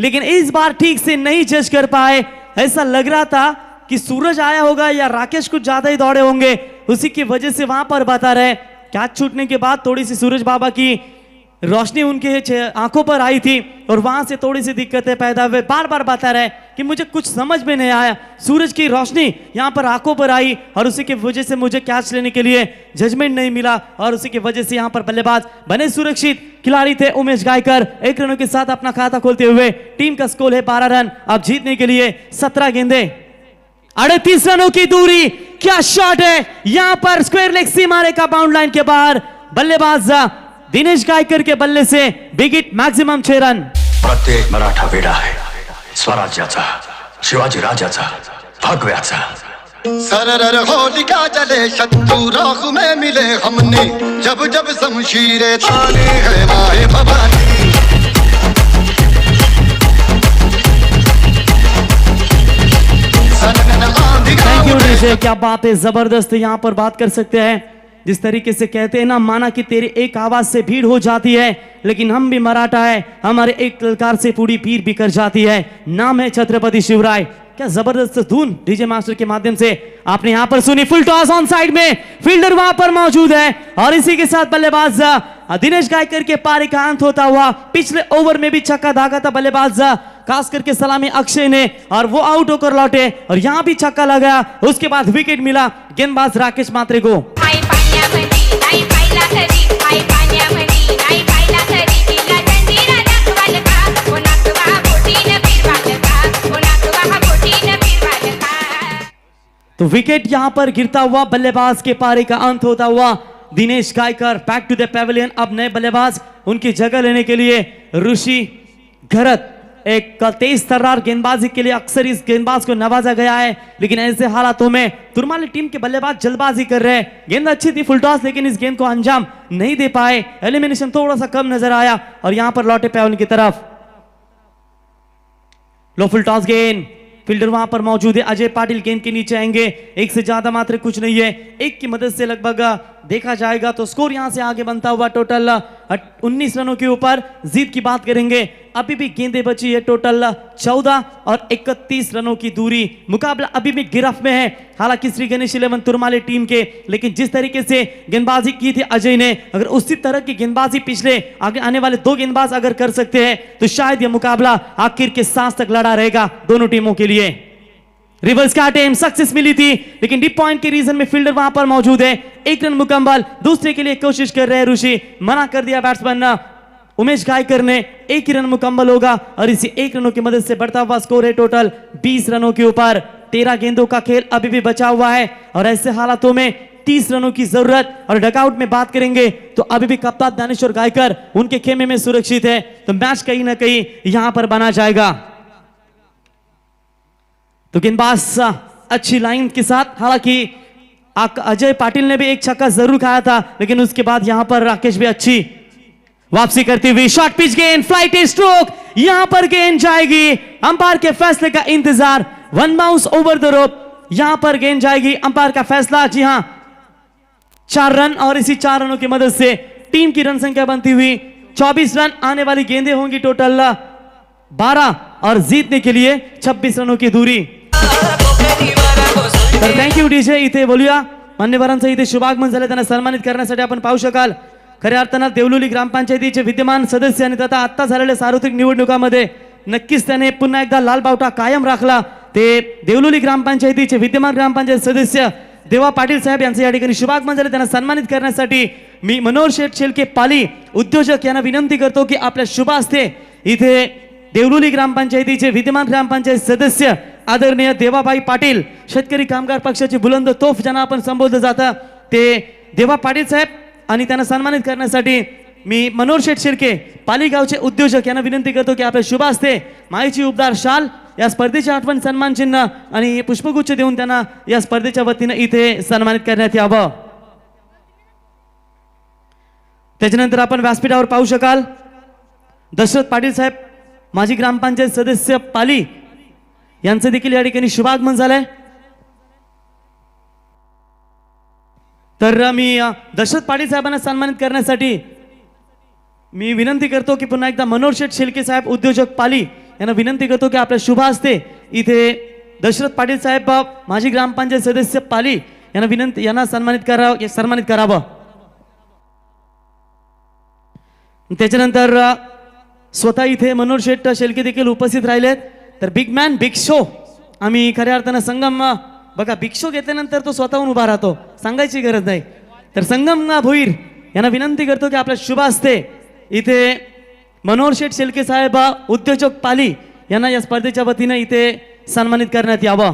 लेकिन इस बार ठीक से नहीं जज कर पाए। ऐसा लग रहा था कि सूरज आया होगा या राकेश कुछ ज्यादा ही दौड़े होंगे, उसी की वजह से वहां पर बता रहे। कैच छूटने के बाद थोड़ी सी सूरज बाबा की रोशनी उनके आंखों पर आई थी और वहां से थोड़ी सी दिक्कतें पैदा हुए। बार बार बता रहे कि मुझे कुछ समझ में नहीं आया, सूरज की रोशनी यहां पर आंखों पर आई और उसी की वजह से मुझे कैच लेने के लिए जजमेंट नहीं मिला और उसी की वजह से यहां पर बल्लेबाज बने सुरक्षित खिलाड़ी थे उमेश गायकर। 1 रनों के साथ अपना खाता खोलते हुए टीम का स्कोर है 12 रन। अब जीतने के लिए 17 गेंदे, 38 रनों की दूरी। क्या शॉट है यहां पर, स्क्वायर लेग सीमारे का बाउंड लाइन के बाहर। बल्लेबाज दिनेश गायकर के बल्ले से बिग हिट, मैक्सिमम 6 रन। प्रत्येक मराठा वेडा आहे स्वराज्याचा, शिवाजी राजाचा, भगव्याचा। सरर होलिका जले शत्रु राख में मिले हमने, जब जब शमशीरें ताने है माए भवानी। थैंक यू डीजे, क्या बात है, जबरदस्त। यहां पर बात कर सकते हैं जिस तरीके से कहते हैं ना, माना कि तेरी एक आवाज से भीड़ हो जाती है, लेकिन हम भी मराठा है, हमारे एक ललकार से पूरी भीड़ बिखर जाती है। नाम है छत्रपति शिवराय। क्या जबरदस्त धुन डीजे मास्टर के माध्यम से आपने यहां पर सुनी। फुल टॉस ऑन साइड में, फील्डर वहां पर मौजूद है और इसी के साथ बल्लेबाज दिनेश गायकर के पारी का अंत होता हुआ। पिछले ओवर में भी छक्का दागा था बल्लेबाज खास करके सलामी अक्षय ने और वो आउट होकर लौटे और यहां भी छक्का लगा। उसके बाद विकेट मिला गेंदबाज राकेश मात्रे को। तो विकेट यहां पर गिरता हुआ बल्लेबाज के पारी का अंत होता हुआ। Dinesh Gaikar back to the pavilion. अब नए बल्लेबाज उनकी जगह लेने के लिए ऋषि घरत। एक तेज तर्रार गेंदबाजी के लिए अक्सर इस गेंदबाज को नवाजा गया है, लेकिन ऐसे हालातों में तुरमाली टीम के बल्लेबाज जल्दबाजी कर रहे हैं। गेंद अच्छी थी फुल टॉस, लेकिन इस गेंद को अंजाम नहीं दे पाए। एलिमिनेशन थोड़ा सा कम नजर आया और यहां पर लौटे पेविलियन की तरफ। लो फुल टॉस गेंद, फील्डर वहां पर मौजूद है अजय पाटिल। गेंद के नीचे आएंगे, एक से ज्यादा मात्र कुछ नहीं है, एक की मदद से लगभग देखा जाएगा तो स्कोर यहां से आगे बनता हुआ टोटल 19 रनों के ऊपर। जीत की बात करेंगे, अभी भी गेंदें बची है टोटल 14 और 31 रनों की दूरी। मुकाबला अभी भी गिरफ्त में है हालांकि श्री गणेश 11 तुरमाले टीम के, लेकिन जिस तरीके से गेंदबाजी की थी अजय ने, अगर उसी तरह की गेंदबाजी पिछले आगे आने वाले 2 गेंदबाज अगर कर सकते हैं तो शायद यह मुकाबला आखिर के सांस तक लड़ा रहेगा दोनों टीमों के लिए। रिवर्स का अटेम्प्ट सक्सेस मिली थी, लेकिन डीप पॉइंट के रीजन में फील्डर वहां पर मौजूद है। 1 रन मुकम्मल, दूसरे के लिए कोशिश कर रहे हैं ऋषि, मना कर दिया बैट्समैन उमेश गायकर ने 1 ही रन मुकम्मल होगा और इसी 1 रनों की मदद से बढ़ता हुआ स्कोर है टोटल 20 रनों के ऊपर। 13 गेंदों का खेल अभी भी बचा हुआ है और ऐसे हालातों में 30 रनों की जरूरत। और डगआउट में बात करेंगे तो अभी भी कप्तान दानेश्वर गायकर उनके खेमे में सुरक्षित है, तो मैच कहीं ना कहीं यहां पर बना जाएगा। तो गेंदबाज अच्छी लाइन के साथ, हालांकि अजय पाटिल ने भी एक छक्का जरूर खाया था, लेकिन उसके बाद यहां पर राकेश भी अच्छी वापसी करती हुई शॉर्ट पिच गेंद, फ्लाइट स्ट्रोक, यहां पर गेंद जाएगी। अंपायर के फैसले का इंतजार, 1 बाउंस ओवर द रोप, यहां पर गेंद जाएगी। अंपायर का फैसला, जी हां 4 रन और इसी 4 रनों की मदद से टीम की रन संख्या बनती हुई 24 रन। आने वाली गेंदें होंगी टोटल 12 और जीतने के लिए 26 रनों की दूरी। तर थँक्यू डीजे, इथे बोलूया मान्यवरांचं इथे शुभागमन झालं, त्यांना सन्मानित करण्यासाठी आपण पाहू शकाल खऱ्या अर्थानं देवलुली ग्रामपंचायतीचे विद्यमान सदस्य आणि तथा आता झालेल्या सार्वत्रिक निवडणुकामध्ये नक्कीच त्याने पुन्हा एकदा लाल बावटा कायम राखला। ते देवलुली ग्रामपंचायतीचे विद्यमान ग्रामपंचायत सदस्य देवा पाटील साहेब यांचे या ठिकाणी शुभागमन झाले, त्यांना सन्मानित करण्यासाठी मी मनोहर शेठ शेलके पाली उद्योजक यांना विनंती करतो की आपल्या शुभ हस्ते इथे देवलुली ग्रामपंचायतीचे विद्यमान ग्रामपंचायत सदस्य आदरणीय देवाबाई पाटील, शेतकरी कामगार पक्षाची बुलंद तोफ ज्यांना आपण संबोधलं जातं, ते देवा पाटील साहेब आणि त्यांना सन्मानित करण्यासाठी मी मनोहर शेठ शिर्के पाली गावचे उद्योजक यांना विनंती करतो की आपल्या शुभ हस्ते माईची उबदार शाल, या स्पर्धेचे आठवण सन्मान चिन्ह आणि पुष्पगुच्छ देऊन त्यांना या स्पर्धेच्या वतीने इथे सन्मानित करण्यात यावं। त्याच्यानंतर आपण व्यासपीठावर पाहू शकाल दशरथ पाटील साहेब माजी ग्रामपंचायत सदस्य पाली यांचं देखील या ठिकाणी शुभागमन झालंय। तर मी दशरथ पाटील साहेबांना सन्मानित करण्यासाठी मी विनंती करतो की पुन्हा एकदा मनोहर शेठ शेलके साहेब उद्योजक पाली यांना विनंती करतो की आपल्या शुभ हस्ते इथे दशरथ पाटील साहेब माजी ग्रामपंचायत सदस्य पाली यांना सन्मानित करावं। त्याच्यानंतर स्वतः इथे मनोहर शेठ शेलके देखील उपस्थित राहिलेत। तर बिग मॅन बिग शो, आम्ही खऱ्या अर्थानं संगम बघा, बिग शो घेतल्यानंतर तो स्वतःहून उभा राहतो, सांगायची गरज नाही। तर संगम भोईर यांना विनंती करतो की आपल्या शुभ हस्ते इथे मनोहर शेठ शेलके साहेब उद्योजक पाली यांना या स्पर्धेच्या वतीने इथे सन्मानित करण्यात यावं।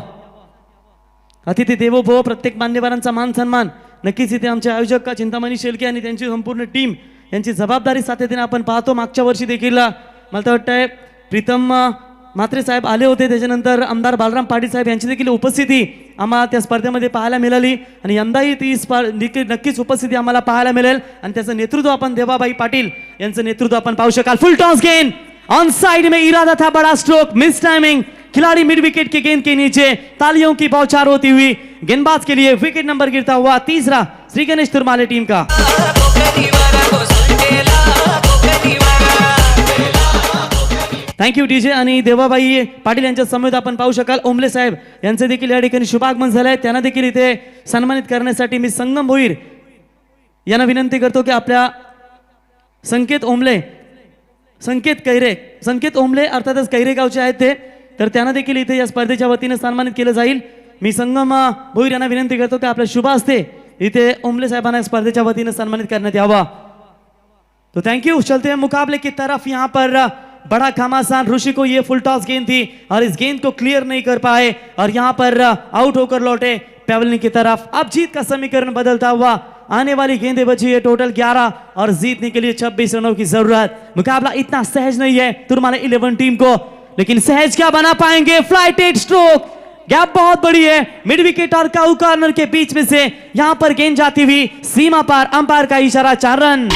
अतिथी देवो भव, प्रत्येक मान्यवरांचा मान सन्मान नक्कीच इथे आमचे आयोजक चिंतामणी शेलके आणि त्यांची संपूर्ण टीम यांची जबाबदारी सातत्याने आपण पाहतो। मागच्या वर्षी देखील मला तर वाटतंय प्रीतम म्हात्रे साहेब आले होते, त्याच्यानंतर आमदार बालराम पाटील साहेब यांची देखील उपस्थिती आम्हाला त्या स्पर्धेमध्ये पाहायला मिळाली आणि यंदाही ती नक्कीच उपस्थिती आम्हाला पाहायला मिळेल आणि त्याचं नेतृत्व आपण देवाबाई पाटील यांचं नेतृत्व आपण पाहू शकाल। फुल टॉस गेंद ऑन साइड में इरादा था, बड़ा स्ट्रोक, मिस टाइमिंग, खिलाड़ी मिड विकेट के गेंद के नीचे, तालियों की बौछार होती हुई गेंदबाज के लिए विकेट नंबर गिरता हुआ तीसरा श्री गणेश तुरमाले टीम का। Thank you DJ. आणि देवाबाई पाटील यांच्या समवेत आपण पाहू शकाल ओमले साहेब यांचे देखील या ठिकाणी शुभागमन झालंय, त्यांना देखील इथे सन्मानित करण्यासाठी मी संगम भोईर यांना विनंती करतो की आपल्या संकेत ओमले अर्थातच कैरे गावचे आहेत ते, तर त्यांना देखील इथे या स्पर्धेच्या वतीने सन्मानित केलं जाईल। मी संगम भोईर यांना विनंती करतो की आपल्या शुभ हस्ते इथे ओमले साहेबांना स्पर्धेच्या वतीने सन्मानित करण्यात यावा। तो थैंक यू। चलते हैं मुकाबले की तरफ। यहाँ पर बड़ा घमासान ऋषि को ये फुल टॉस गेंद थी और इस गेंद को क्लियर नहीं कर पाए और यहाँ पर आउट होकर लौटे पेवलिन की तरफ। अब जीत का समीकरण बदलता हुआ, आने वाली गेंदें बची है टोटल 11 और जीतने के लिए 26 रनों की जरूरत। मुकाबला इतना सहज नहीं है तुरमाले 11 टीम को, लेकिन सहज क्या बना पाएंगे। फ्लाइटेड स्ट्रोक, गैप बहुत बड़ी है मिड विकेट और काउ कॉर्नर के बीच में से, यहां पर गेंद जाती हुई सीमा पार, अंपायर का इशारा, 4 रन।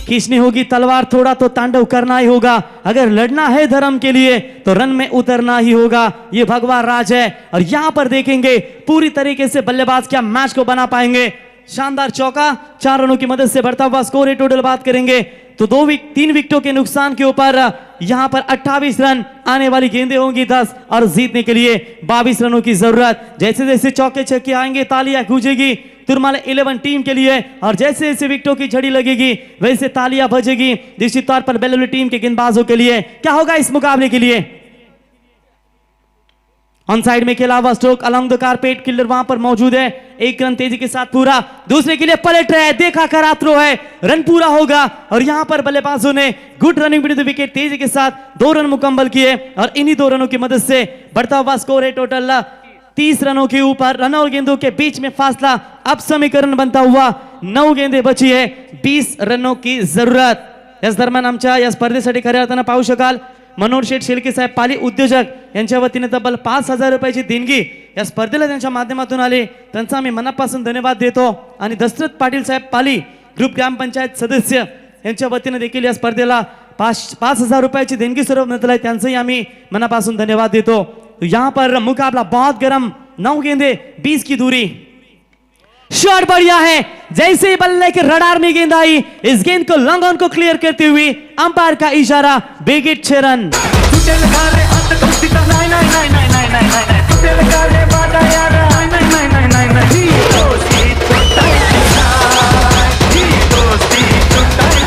खींचनी होगी तलवार, थोड़ा तो तांडव करना ही होगा। अगर लड़ना है धर्म के लिए तो रन में उतरना ही होगा, ये भगवा राज है। और यहां पर देखेंगे पूरी तरीके से बल्लेबाज क्या मैच को बना पाएंगे। शानदार चौका, 4 रनों की मदद से बढ़ता हुआ स्कोर है। टोटल बात करेंगे तो 3 विकेटों के नुकसान के ऊपर यहां पर 28 रन, आने वाली गेंदें होंगी 10 और जीतने के लिए 22 रनों की जरूरत। जैसे जैसे चौके छक्के आएंगे तालियां गूंजेगी तुरमाले 11 टीम के लिए, और जैसे जैसे विकेटों की झड़ी लगेगी वैसे तालियां बजेगी निश्चित तौर पर बेलुली टीम के गेंदबाजों के लिए। क्या होगा इस मुकाबले के लिए। ऑन साइड में खेला हुआ stroke along the carpet, killer वहां पर मौजूद है। एक रन तेजी के साथ पूरा, दूसरे के लिए पलट रहा है, देखा करा थ्रो है, रन पूरा होगा। और यहां पर बल्लेबाजों ने good running between the wicket, तेजी के साथ 2 रन मुकम्मल किए और इन्हीं 2 रनों की मदद से बढ़ता हुआ स्कोर है टोटल 30 रनों के ऊपर। रन और गेंदों के बीच में फासला अब समीकरण बनता हुआ 9 गेंदे बची है, 20 रनों की जरूरत। याच दरम्यान आमच्या या स्पर्धेसाठी खऱ्या अर्थानं पाहू शकाल मनोहर शेठ शेळके साहेब पाली उद्योजक यांच्या वतीने तब्बल 5,000 रुपयाची देणगी या स्पर्धेला त्यांच्या माध्यमातून आली, त्यांचा आम्ही मनापासून धन्यवाद देतो। आणि दशरथ पाटील साहेब पाली ग्रुप ग्रामपंचायत सदस्य यांच्या वतीने देखील या स्पर्धेला 5,000 रुपयाची देणगी स्वरूप मिळाली आहे, त्यांचंही आम्ही मनापासून धन्यवाद देतो। यहाँ पर मुकाबला बहुत गर्म, 9 गेंदे 20 की दूरी, शॉट बढ़िया है, जैसे ही बल्ले के रडार में गेंद आई इस गेंद को लॉन्ग ऑन को क्लियर करते हुए अंपायर का इशारा, wicket 6 run.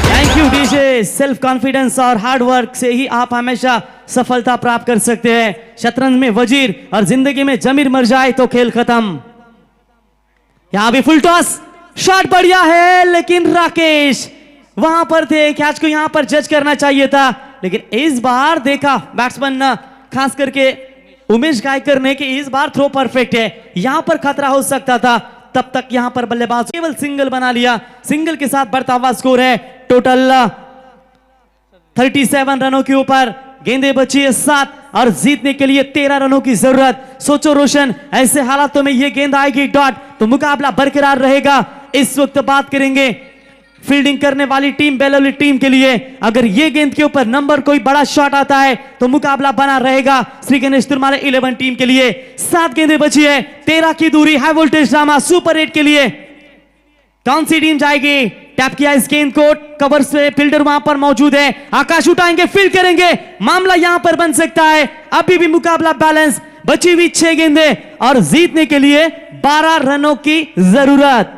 Thank you DJ, self confidence और हार्ड वर्क से ही आप हमेशा सफलता प्राप्त कर सकते हैं। शतरंज में वजीर और जिंदगी में जमीर मर जाए तो खेल खत्म। यहां भी फुल टॉस, शॉट बढ़िया है लेकिन राकेश वहां पर थे, कैच को यहां पर जज करना चाहिए था, लेकिन इस बार देखा बैट्समैन खास करके उमेश गायकर ने कि इस बार थ्रो परफेक्ट है, यहां पर खतरा हो सकता था, तब तक यहां पर बल्लेबाज केवल सिंगल बना लिया। सिंगल के साथ बढ़ता हुआ स्कोर है टोटल 37 रनों के ऊपर, गेंदे बची है 7 और जीतने के लिए 13 रनों की जरूरत। सोचो रोशन, ऐसे हालातों में ये गेंद आएगी डॉट तो मुकाबला बरकरार रहेगा। इस वक्त बात करेंगे फील्डिंग करने वाली टीम बेलौली टीम के लिए, अगर ये गेंद के ऊपर नंबर कोई बड़ा शॉट आता है तो मुकाबला बना रहेगा श्री गणेश तुरमाले 11 टीम के लिए। 7 गेंदें बची है, 13 की दूरी, हाई वोल्टेज ड्रामा सुपर 8 के लिए कौन सी टीम जाएगी? टैप किया इस गेंद को, कवर से फील्डर वहां पर मौजूद है, आकाश उठाएंगे, फील्ड करेंगे, मामला यहां पर बन सकता है। अभी भी मुकाबला बैलेंस, बची हुई 6 गेंदें और जीतने के लिए 12 रनों की जरूरत।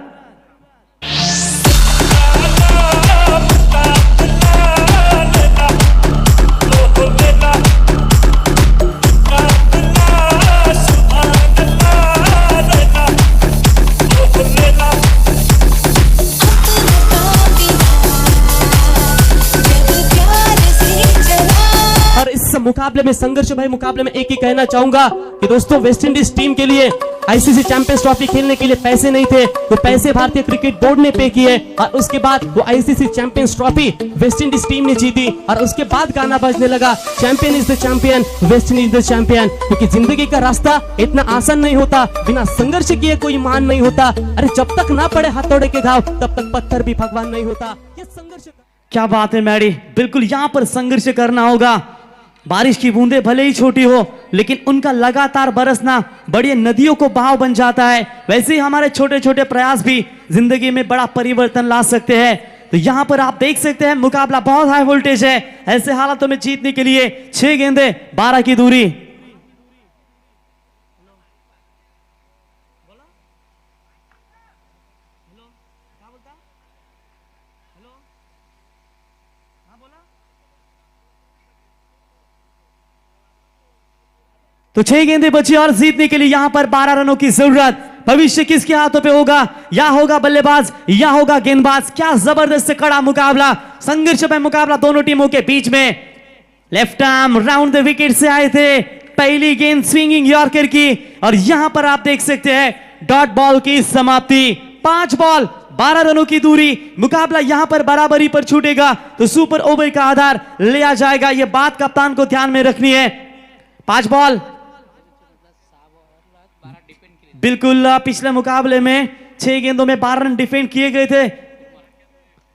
मुकाबले में, संघर्ष भरे मुकाबले में एक ही कहना चाहूंगा कि दोस्तों वेस्ट इंडीज टीम के लिए आईसीसी चैंपियंस ट्रॉफी खेलने के लिए पैसे नहीं थे, तो पैसे भारतीय क्रिकेट बोर्ड ने पे किए और उसके बाद वो ICC champions trophy West Indies team ने जीती और उसके बाद गाना बजने लगा, champion is the champion, West Indies the champion. क्योंकि जिंदगी का रास्ता इतना आसान नहीं होता, बिना संघर्ष किए कोई मान नहीं होता। अरे जब तक ना पड़े हथौड़े के घाव तब तक पत्थर भी भगवान नहीं होता। ये संघर्ष, क्या बात है मैडी, बिल्कुल यहां पर संघर्ष करना होगा। बारिश की बूंदें भले ही छोटी हो लेकिन उनका लगातार बरसना बड़ी नदियों को बहाव बन जाता है, वैसे ही हमारे छोटे छोटे प्रयास भी जिंदगी में बड़ा परिवर्तन ला सकते हैं। तो यहां पर आप देख सकते हैं मुकाबला बहुत हाई वोल्टेज है, ऐसे हालातों में जीतने के लिए 6 गेंदे 12 की दूरी। तो 6 गेंदें बची और जीतने के लिए यहां पर 12 रनों की जरूरत। भविष्य किसके हाथों पे होगा, या होगा बल्लेबाज या होगा गेंदबाज। क्या जबरदस्त कड़ा मुकाबला, संघर्ष में मुकाबला दोनों टीमों के बीच में। Left arm round the wicket से आए थे, पहली गेंद स्विंगिंग यॉर्कर की और यहां पर आप देख सकते हैं डॉट बॉल की समाप्ति। 5 बॉल 12 रनों की दूरी, मुकाबला यहां पर बराबरी पर छूटेगा तो सुपर ओवर का आधार लिया जाएगा। यह बात कप्तान को ध्यान में रखनी है। 5 बॉल, बिल्कुल पिछले मुकाबले में 6 गेंदों में 12 रन डिफेंड किए गए थे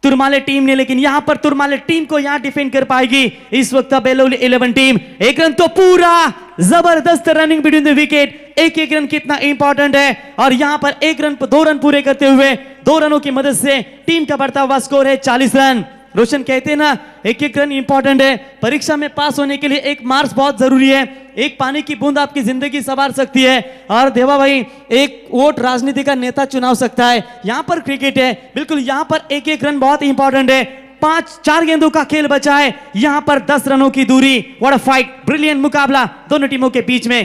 तुरमाले टीम ने, लेकिन यहां पर तुरमाले टीम को यहां डिफेंड कर पाएगी इस वक्त बेलौली 11 टीम। 1 रन तो पूरा, जबरदस्त रनिंग बिटवीन द विकेट। एक रन कितना इंपॉर्टेंट है और यहां पर 1 रन पर 2 रन पूरे करते हुए 2 रनों की मदद से टीम का बढ़ता हुआ स्कोर है 40 रन। रोशन कहते हैं ना, 1 रन इंपॉर्टेंट है। परीक्षा में पास होने के लिए 1 मार्क्स बहुत जरूरी है। एक पानी की बूंद आपकी जिंदगी संवार सकती है और देवा भाई 1 वोट राजनीति का नेता चुनाव सकता है। यहां पर क्रिकेट है, बिल्कुल यहां पर 1 रन बहुत इंपॉर्टेंट है। 4 गेंदों का खेल बचा है, यहां पर 10 रनों की दूरी। व्हाट अ फाइट, ब्रिलियंट मुकाबला दोनों टीमों के बीच में।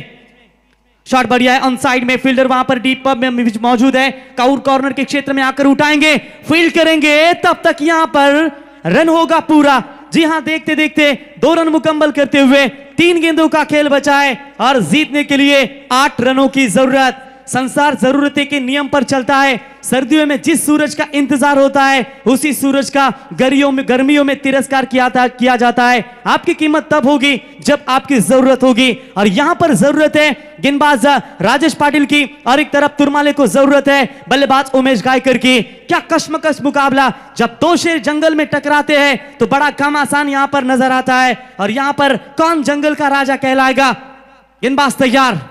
शॉट बढ़िया है ऑन साइड में, फील्डर वहां पर डीप में मौजूद है, काउर कॉर्नर के क्षेत्र में आकर उठाएंगे, फील्ड करेंगे, तब तक यहां पर रन होगा पूरा। जी हां, देखते देखते 2 रन मुकम्मल करते हुए 3 गेंदों का खेल बचा है और जीतने के लिए 8 रनों की जरूरत। संसार जरूरतें के नियम पर चलता है। सर्दियों में जिस सूरज का इंतजार होता है उसी सूरज का गर्मियों में तिरस्कार किया जाता है। आपकी कीमत तब होगी जब आपकी जरूरत होगी, और यहां पर जरूरत है गेंदबाज राजेश पाटिल की, और एक तरफ तुरमाले को जरूरत है बल्लेबाज उमेश गायकर की। क्या कश्मकश मुकाबला, जब 2 शेर जंगल में टकराते हैं तो बड़ा कम आसान यहां पर नजर आता है, और यहां पर कौन जंगल का राजा कहलाएगा। गेंदबाज तैयार,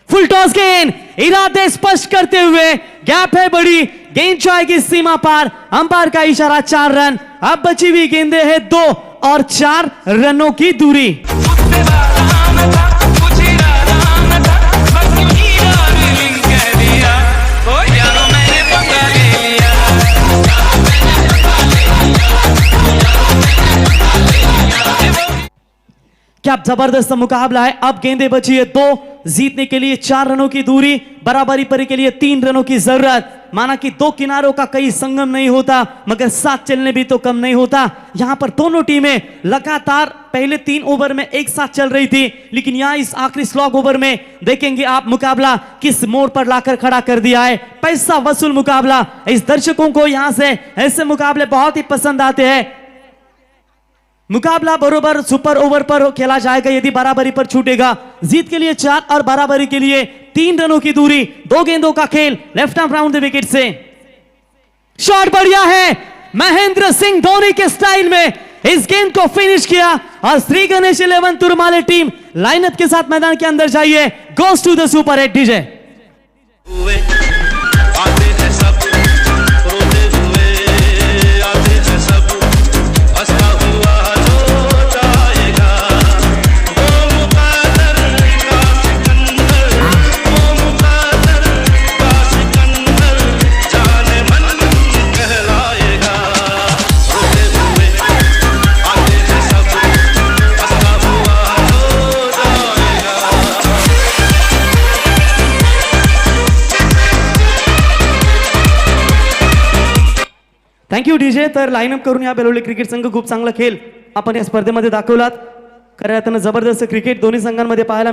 फुल टॉस गेंद, इरादे स्पष्ट करते हुए, गैप है बड़ी, गेंद जाएगी सीमा पार, अंपायर का इशारा 4 रन। अब बची हुई गेंदें हैं 2 और 4 रनों की दूरी। क्या जबरदस्त मुकाबला है। अब गेंदें बची है 2, जीतने के लिए 4 रनों की दूरी, बराबरी पर के लिए 3 रनों की जरूरत। माना कि 2 किनारों का कई संगम नहीं होता, मगर साथ चलने भी तो कम नहीं होता। यहां पर दोनों टीमें लगातार पहले 3 ओवर में एक साथ चल रही थी, लेकिन यहां इस आखिरी स्लॉग ओवर में देखेंगे आप मुकाबला किस मोड़ पर लाकर खड़ा कर दिया है। पैसा वसूल मुकाबला, इस दर्शकों को यहां से ऐसे मुकाबले बहुत ही पसंद आते हैं। मुकाबला बरोबर सुपर ओवर पर खेला जाएगा। यदि बराबरी पर छूटेगा, जीत के लिए 4 और बराबरी के लिए 3 रनों की दूरी। 2 गेंदों का खेल left arm round the wicket से। शॉट बढ़िया है, महेंद्र सिंह धोनी के स्टाइल में इस गेंद को फिनिश किया, और श्री गणेश 11 तुरमाले टीम लाइनअप के साथ मैदान के अंदर जाइए। Goes to the super hit DJ. Thank you DJ. तर लाईनअप करून या बेलोली क्रिकेट संघ खूप चांगला खेळ आपण या स्पर्धेमध्ये दाखवलात. खऱ्या अर्थानं जबरदस्त क्रिकेट दोन्ही संघांमध्ये पाहायला